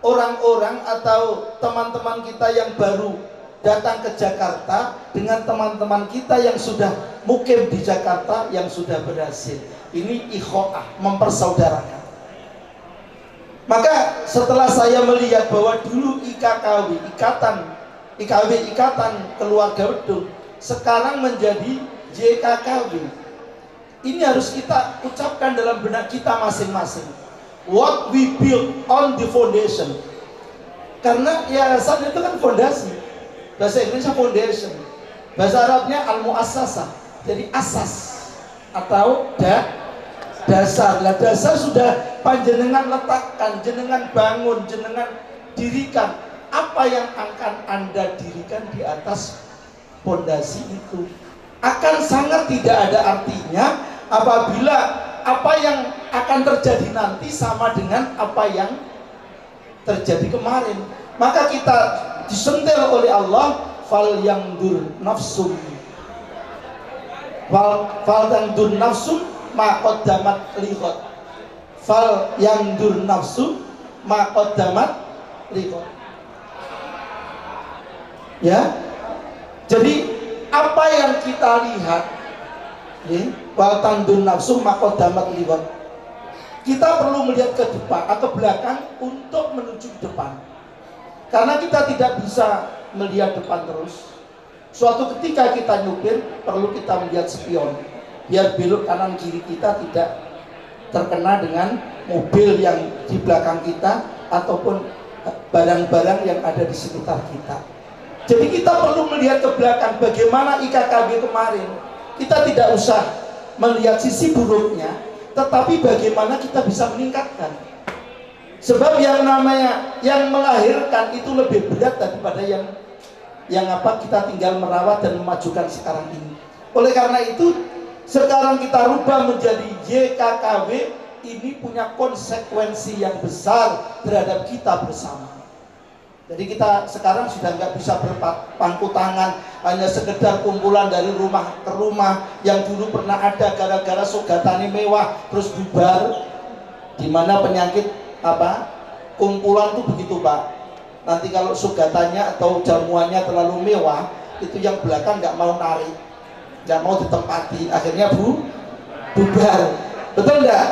H: orang-orang atau teman-teman kita yang baru datang ke Jakarta dengan teman-teman kita yang sudah mukim di Jakarta yang sudah berhasil. Ini ikhoah, mempersaudarakan. Maka setelah saya melihat bahwa dulu IKKW, Ikatan Keluarga Bedung, sekarang menjadi JKKW. Ini harus kita ucapkan dalam benak kita masing-masing. What we build on the foundation. Karena yayasan itu kan fondasi. Bahasa Inggrisnya foundation, bahasa Arabnya al-muassasah, jadi asas atau dasar. Lah dasar sudah panjenengan letakkan, jenengan bangun, jenengan dirikan. Apa yang akan Anda dirikan di atas fondasi itu akan sangat tidak ada artinya apabila apa yang akan terjadi nanti sama dengan apa yang terjadi kemarin. Maka kita disentil oleh Allah, fal yangdur nafsum ma qaddamat liqad. Fal yangdur nafsum ma qaddamat liqad. Ya. Jadi apa yang kita lihat Wal tandun nafsu maqaddamat liwat. Kita perlu melihat ke depan atau belakang untuk menuju ke depan. Karena kita tidak bisa melihat depan terus. Suatu ketika kita nyupir, perlu kita melihat spion, biar belok kanan kiri kita tidak terkena dengan mobil yang di belakang kita ataupun barang-barang yang ada di sekitar kita. Jadi kita perlu melihat ke belakang bagaimana IKKB kemarin. Kita tidak usah melihat sisi buruknya, tetapi bagaimana kita bisa meningkatkan. Sebab yang namanya yang melahirkan itu lebih berat daripada yang kita tinggal merawat dan memajukan sekarang ini. Oleh karena itu, sekarang kita rubah menjadi YKKW, ini punya konsekuensi yang besar terhadap kita bersama. Jadi kita sekarang sudah nggak bisa berpangku tangan, hanya sekedar kumpulan dari rumah ke rumah yang dulu pernah ada gara-gara sogatane mewah terus bubar. Dimana penyakit kumpulan tuh begitu Pak. Nanti kalau sugatannya atau jamuannya terlalu mewah, itu yang belakang nggak mau narik, nggak mau ditempati, akhirnya bubar. Betul nggak?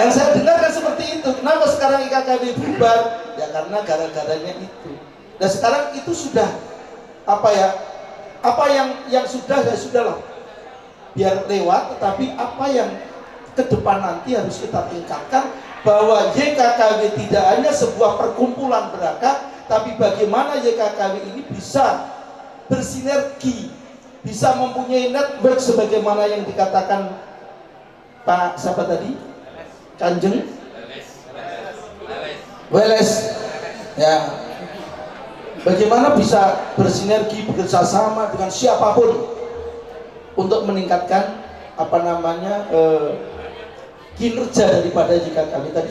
H: Yang saya dengar kan seperti itu. Kenapa sekarang IKKB bubar? Ya karena gara-garanya itu. Dan sekarang itu sudah apa yang sudah ya sudahlah, biar lewat. Tetapi apa yang ke depan nanti harus kita tingkatkan, bahwa YKKW tidak hanya sebuah perkumpulan beraka, tapi bagaimana YKKW ini bisa bersinergi, bisa mempunyai network sebagaimana yang dikatakan Pak siapa tadi? Kanjeng Weles. Ya. Bagaimana bisa bersinergi, bekerja sama dengan siapapun untuk meningkatkan kinerja daripada YKKW. Tadi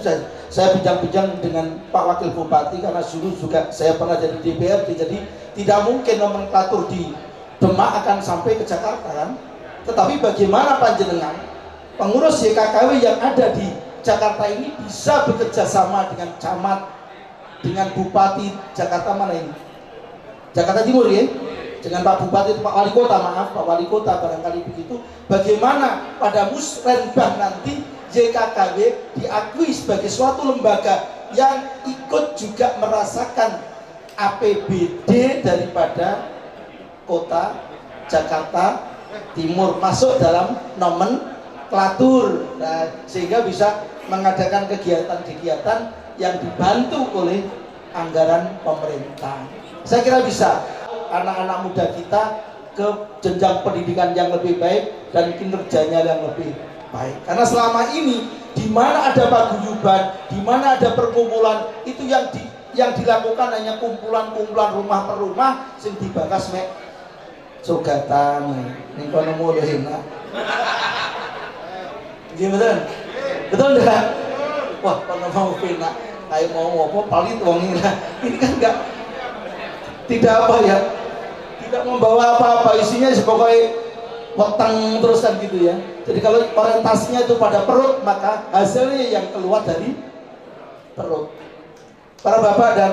H: saya bincang-bincang dengan Pak Wakil Bupati, karena dulu juga saya pernah jadi DPRD, jadi tidak mungkin nomenklatur di Demak akan sampai ke Jakarta kan. Tetapi bagaimana panjenengan pengurus YKKW yang ada di Jakarta ini bisa bekerja sama dengan camat, dengan Bupati Jakarta mana ini? Jakarta Timur ya? Dengan Pak Bupati, Pak Wali Kota, maaf, Pak Wali Kota barangkali begitu. Bagaimana pada musrenbang nanti YKKW diakui sebagai suatu lembaga yang ikut juga merasakan APBD daripada kota Jakarta Timur, masuk dalam nomenklatur, sehingga bisa mengadakan kegiatan-kegiatan yang dibantu oleh anggaran pemerintah. Saya kira bisa anak-anak muda kita ke jenjang pendidikan yang lebih baik dan kinerjanya yang lebih baik. Karena selama ini di mana ada paguyuban, di mana ada perkumpulan, itu yang dilakukan hanya kumpulan-kumpulan rumah per rumah sing dibakas mek sugatan ning kono mulu enak. Gimana? Betul enggak? Wah, kalau mau enak, kayak mau apa palit wong ini. Ini kan tidak membawa apa-apa, isinya pokoknya weteng terus kan gitu ya. Jadi kalau orientasinya itu pada perut, maka hasilnya yang keluar dari perut. Para bapak dan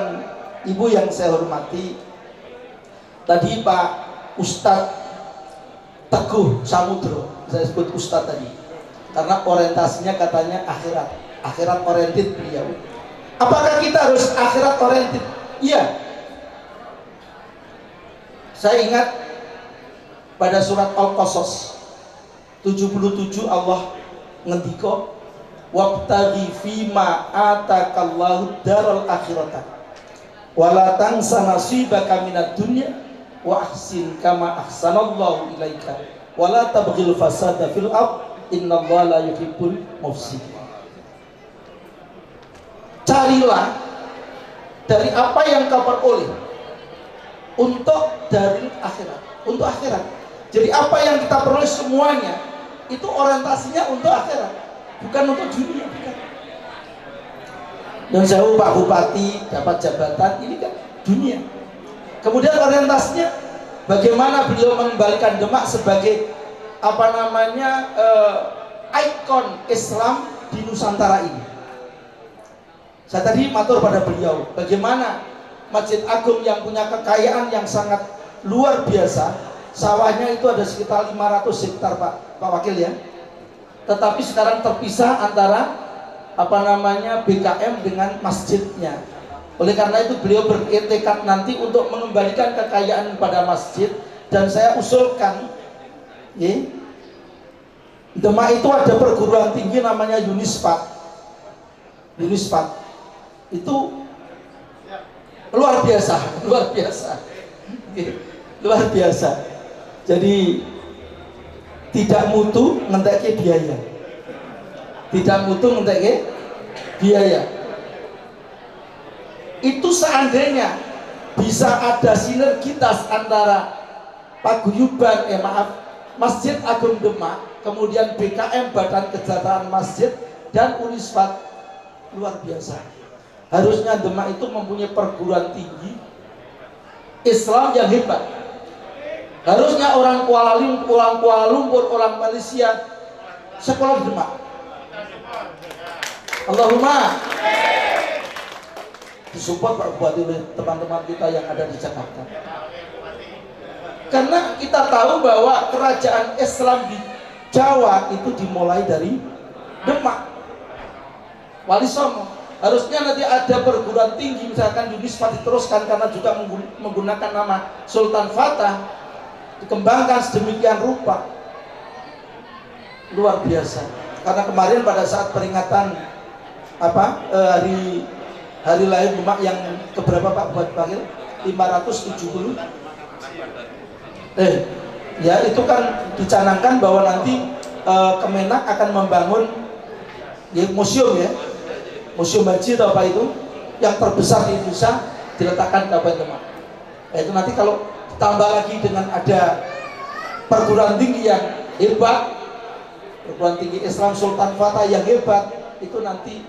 H: ibu yang saya hormati, tadi Pak Ustadz Teguh Samudro, saya sebut Ustadz tadi karena orientasinya katanya akhirat oriented beliau. Apakah kita harus akhirat oriented? Iya. Saya ingat pada surat Al-Qasas 77 Allah ngendika wabtaghi fima atakallahu daral akhirata wala tansa nasibaka minad dunya wa ahsin kama ahsanallahu ilaika wala tabghil fasada fil ard innallaha la yuhibbul mufsidin. Carilah dari apa yang kau peroleh untuk dari akhirat, untuk akhirat. Jadi apa yang kita peroleh semuanya itu orientasinya untuk akhirat, bukan untuk dunia, bukan. Dan saya Pak Bupati dapat jabatan ini kan dunia. Kemudian orientasinya bagaimana beliau mengembalikan Demak sebagai ikon Islam di Nusantara ini. Saya tadi matur pada beliau bagaimana Masjid Agung yang punya kekayaan yang sangat luar biasa, sawahnya itu ada sekitar 500 hektar Pak, Pak Wakil ya. Tetapi sekarang terpisah antara BKM dengan masjidnya. Oleh karena itu beliau bertekad nanti untuk mengembalikan kekayaan pada masjid, dan saya usulkan, ya, Demak itu ada perguruan tinggi namanya Unispat. Unispat itu luar biasa, luar biasa, luar biasa. Jadi tidak mutu ngentek biaya, tidak mutu ngentek biaya. Itu seandainya bisa ada sinergitas antara paguyuban, Masjid Agung Demak, kemudian BKM Badan Kesejahteraan Masjid dan Unispat, luar biasa. Harusnya Demak itu mempunyai perguruan tinggi Islam yang hebat. Harusnya orang Kuala Lumpur, orang Malaysia sekolah di Demak. Allahumma disupport Pak Bupati oleh teman-teman kita yang ada di Jakarta. Karena kita tahu bahwa kerajaan Islam di Jawa itu dimulai dari Demak, Wali Songo. Harusnya nanti ada perguruan tinggi, misalkan Unispat diteruskan karena juga menggunakan nama Sultan Fatah, dikembangkan sedemikian rupa, luar biasa. Karena kemarin pada saat peringatan hari lahir Demak yang keberapa Pak Bupati Wakil? 570. Ya itu kan dicanangkan bahwa nanti Kemenak akan membangun museum ya, museum haji atau apa itu yang terbesar di Indonesia diletakkan di Kabupaten Demak. Itu nanti kalau tambah lagi dengan ada perguruan tinggi yang hebat, perguruan tinggi Islam Sultan Fatah yang hebat, itu nanti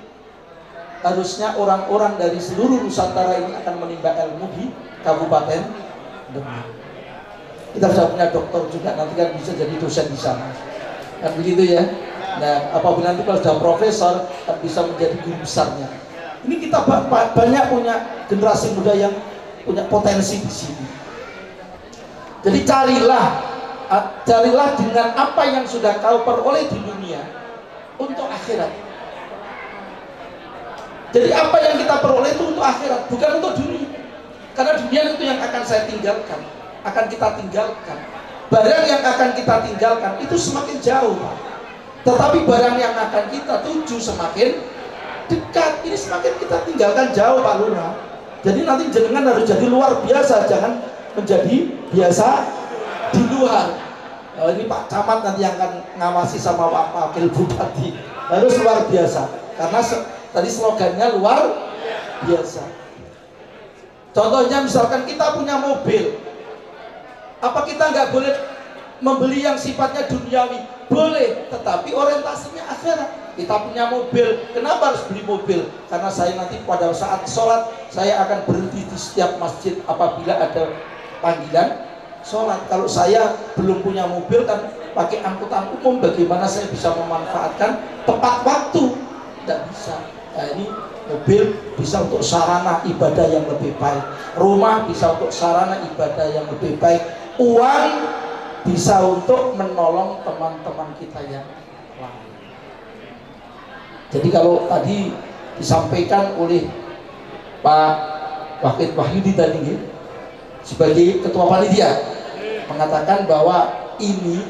H: harusnya orang-orang dari seluruh Nusantara ini akan menimba ilmu di Kabupaten Demak. Kita sudah punya dokter juga, nanti kan bisa jadi dosen di sana, kan begitu ya. Nah, apabila nanti kalau sudah profesor, kan bisa menjadi guru besarnya. Ini kita banyak punya generasi muda yang punya potensi di sini. Jadi carilah dengan apa yang sudah kau peroleh di dunia untuk akhirat. Jadi apa yang kita peroleh itu untuk akhirat, bukan untuk dunia. Karena dunia itu yang akan saya tinggalkan, akan kita tinggalkan. Barang yang akan kita tinggalkan itu semakin jauh, Pak. Tetapi barang yang akan kita tuju semakin dekat. Ini semakin kita tinggalkan jauh, Pak Lurah. Jadi nanti jenengan harus jadi luar biasa, jangan menjadi biasa di luar. Ini Pak Camat nanti yang akan ngawasi sama Pak Wakil Bupati, harus luar biasa. Karena tadi slogannya luar biasa. Contohnya misalkan kita punya mobil, apa kita nggak boleh membeli yang sifatnya duniawi? Boleh, tetapi orientasinya akhirat. Kita punya mobil, kenapa harus beli mobil? Karena saya nanti pada saat sholat, saya akan berhenti di setiap masjid apabila ada panggilan sholat. Kalau saya belum punya mobil, kan pakai angkutan umum, bagaimana saya bisa memanfaatkan tepat waktu? Tidak bisa. Nah, ini mobil bisa untuk sarana ibadah yang lebih baik, rumah bisa untuk sarana ibadah yang lebih baik, uang bisa untuk menolong teman-teman kita yang lain. Jadi kalau tadi disampaikan oleh Pak Wakil Wahyudi tadi sebagai ketua panitia mengatakan bahwa ini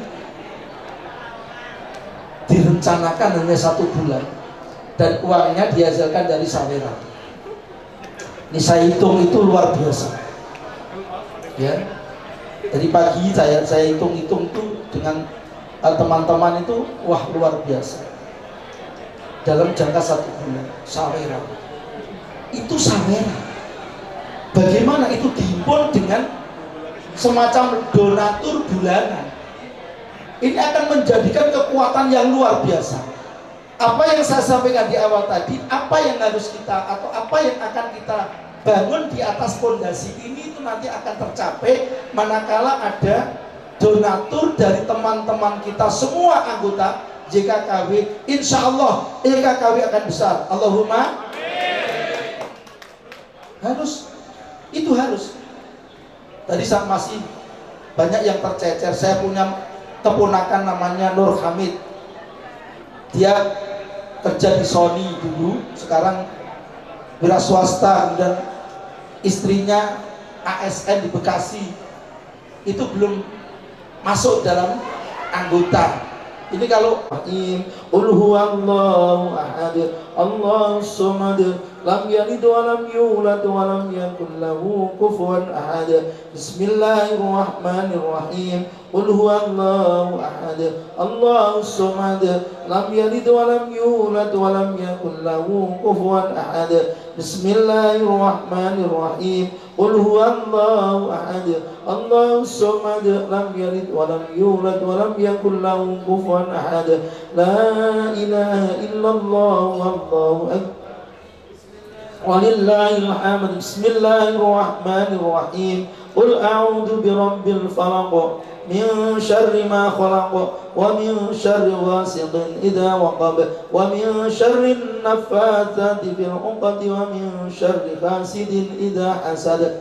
H: direncanakan hanya 1 bulan dan uangnya dihasilkan dari saweran. Ini saya hitung itu luar biasa, ya. Dari pagi saya hitung-hitung tuh dengan teman-teman itu, wah luar biasa. Dalam jangka 1 bulan, saweran. Itu saweran. Bagaimana itu dihimpun dengan semacam donatur bulanan. Ini akan menjadikan kekuatan yang luar biasa. Apa yang saya sampaikan di awal tadi, apa yang harus kita atau apa yang akan kita bangun di atas fondasi ini itu nanti akan tercapai manakala ada donatur dari teman-teman kita semua anggota JKKW. Insya Allah JKKW akan besar. Allahumma harus, itu harus. Tadi saya masih banyak yang tercecer. Saya punya keponakan namanya Nur Hamid. Dia kerja di Sony dulu, sekarang wira swasta, dan istrinya ASN di Bekasi. Itu belum masuk dalam anggota. Ini kalau Qul huwallahu ahad, Allahus samad, lam yalid wa lam yulad wa lam yakul lahu kufuwan ahad. Bismillahirrahmanirrahim. Qul huwallahu ahad, Allahus samad, lam yalid wa lam yulad wa lam yakul lahu kufuwan ahad. Bismillahirrahmanirrahim. Qul huwallahu ahad, Allahus samad, lam yalid wa lam yulad wa lam yakul lahu kufuwan ahad. La ilaha illallah wallahu akbar. Walillahil hamd. Bismillahirrahmanirrahim. Qul a'udzu birabbil falaq min syarri ma khalaq wa min syarri ghasiqin idza waqab wa min syarri naffatsati fil 'uqad wa min syarri hasidin idza hasad.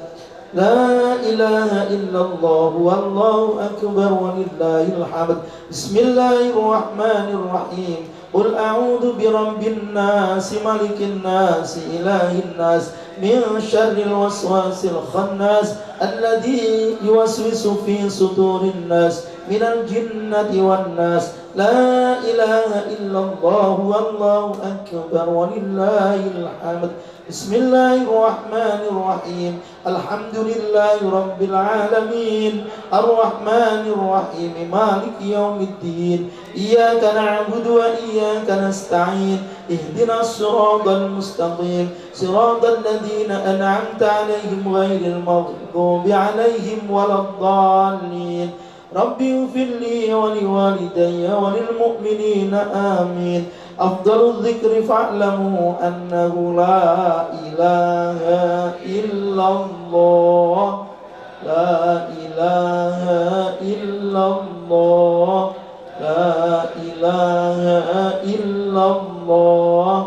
H: La ilaha illallah wallahu akbar walillahil hamd. Bismillahirrahmanirrahim. Qul a'udzu birabbin nas malikin nas ilahin nas min syarril waswasil khannas alladzi yuwaswisu fi sudurin nas minal jinnati wan nas. La ilaha illallah wallahu akbar walillahil hamd. Bismillahirrahmanirrahim. Alhamdulillahi rabbil alamin, arrahmanir rahim, maliki yaumiddin. Iyyaka na'budu wa iyyaka nasta'in. Ihdinas siratal mustaqim, siratal ladzina an'amta 'alaihim ghairil maghdubi 'alaihim waladdallin. Rabbi ighfirli wa liwalidayya wa lil mu'minina amin. Afdalul dzikri fa'lamu annahu la ilaha illallah, la ilaha illallah, la ilaha illallah,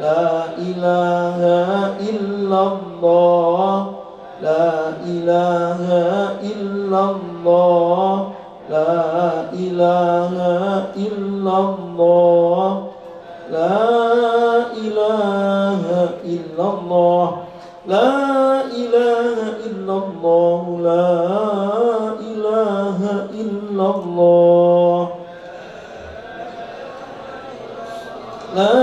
H: la ilaha illallah, la ilaha illallah, la ilaha illallah, la ilaha illallah, la ilaha illallah, la ilaha illallah, la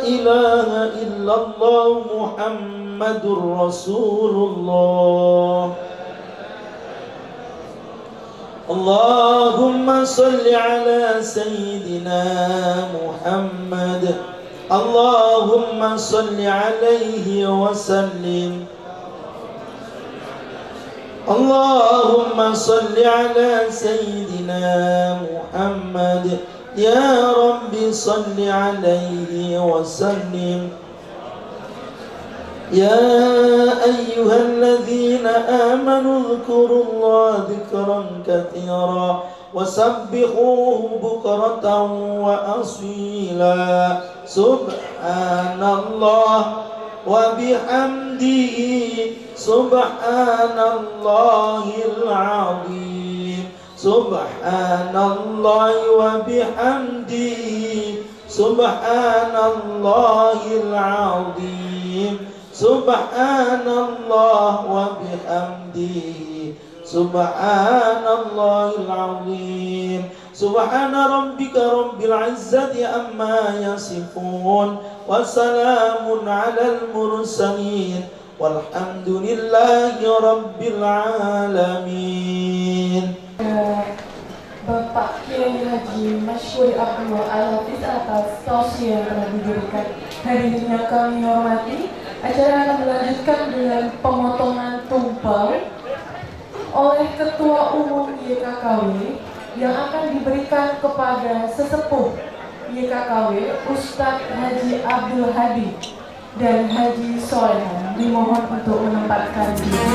H: ilaha illallah, Muhammadur Rasulullah. Allahumma salli ala Sayyidina Muhammad. Allahumma salli alaihi wa sallim. Allahumma salli ala Sayyidina Muhammad. Ya Rabbi salli alaihi wa sallim. يا أيها الذين آمنوا اذكروا الله ذكرا كثيرا وسبحوه بكرة وأصيلا. سبحان الله وبحمده سبحان الله العظيم. سبحان الله وبحمده سبحان الله العظيم. سبحان الله وبحمده سبحان الله العظيم. سبحان ربك رب العزة عما يصفون وسلام على المرسلين والحمد لله رب العالمين.
B: Bapak Kiai Haji Masyhur Abdul Al-Hafiz atas tausiah yang telah diberikan. Hadirin kami hormati, acara akan dilanjutkan dengan pemotongan tumpeng oleh Ketua Umum YKKW yang akan diberikan kepada sesepuh YKKW Ustadz Haji Abdul Hadi dan Haji Solehan. Dimohon untuk menempatkan diri.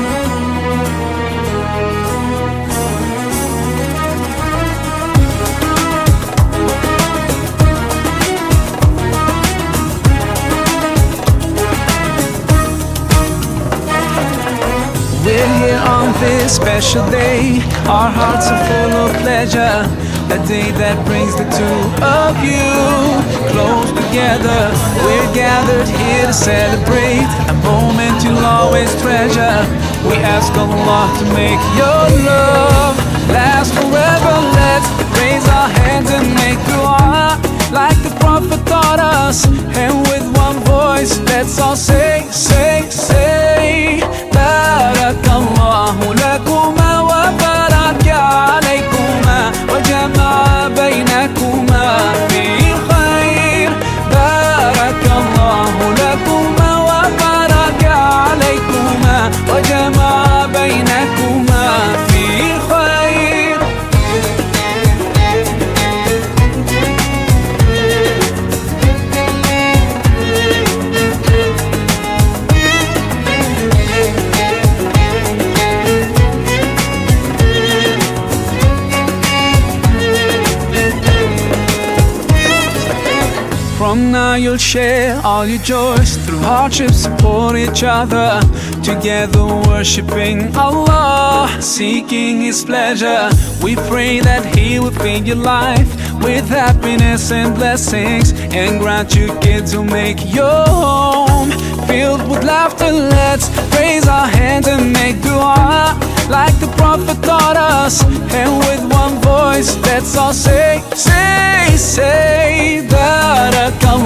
I: We're here on this special day. Our hearts are full of pleasure. A day that brings the two of you close together. We're gathered here to celebrate a moment you'll always treasure. We ask Allah to make your love last forever. Let's raise our hands and make dua like the Prophet taught us. And with one voice, let's all say, say, say, Barakallahu lakuma wa baraka alaykuma wa jama'a baynakuma fi khair. Barakallahu lakuma wa baraka alaykuma wa jama'a baynakuma fi khair. From now you'll share all your joys. Through hardships support each other. Together worshipping Allah, seeking His pleasure. We pray that He will fill your life with happiness and blessings, and grant you kids who make your home filled with laughter. Let's raise our hands and make dua like the Prophet taught us. And with one voice, let's all say, say, say, Barakallah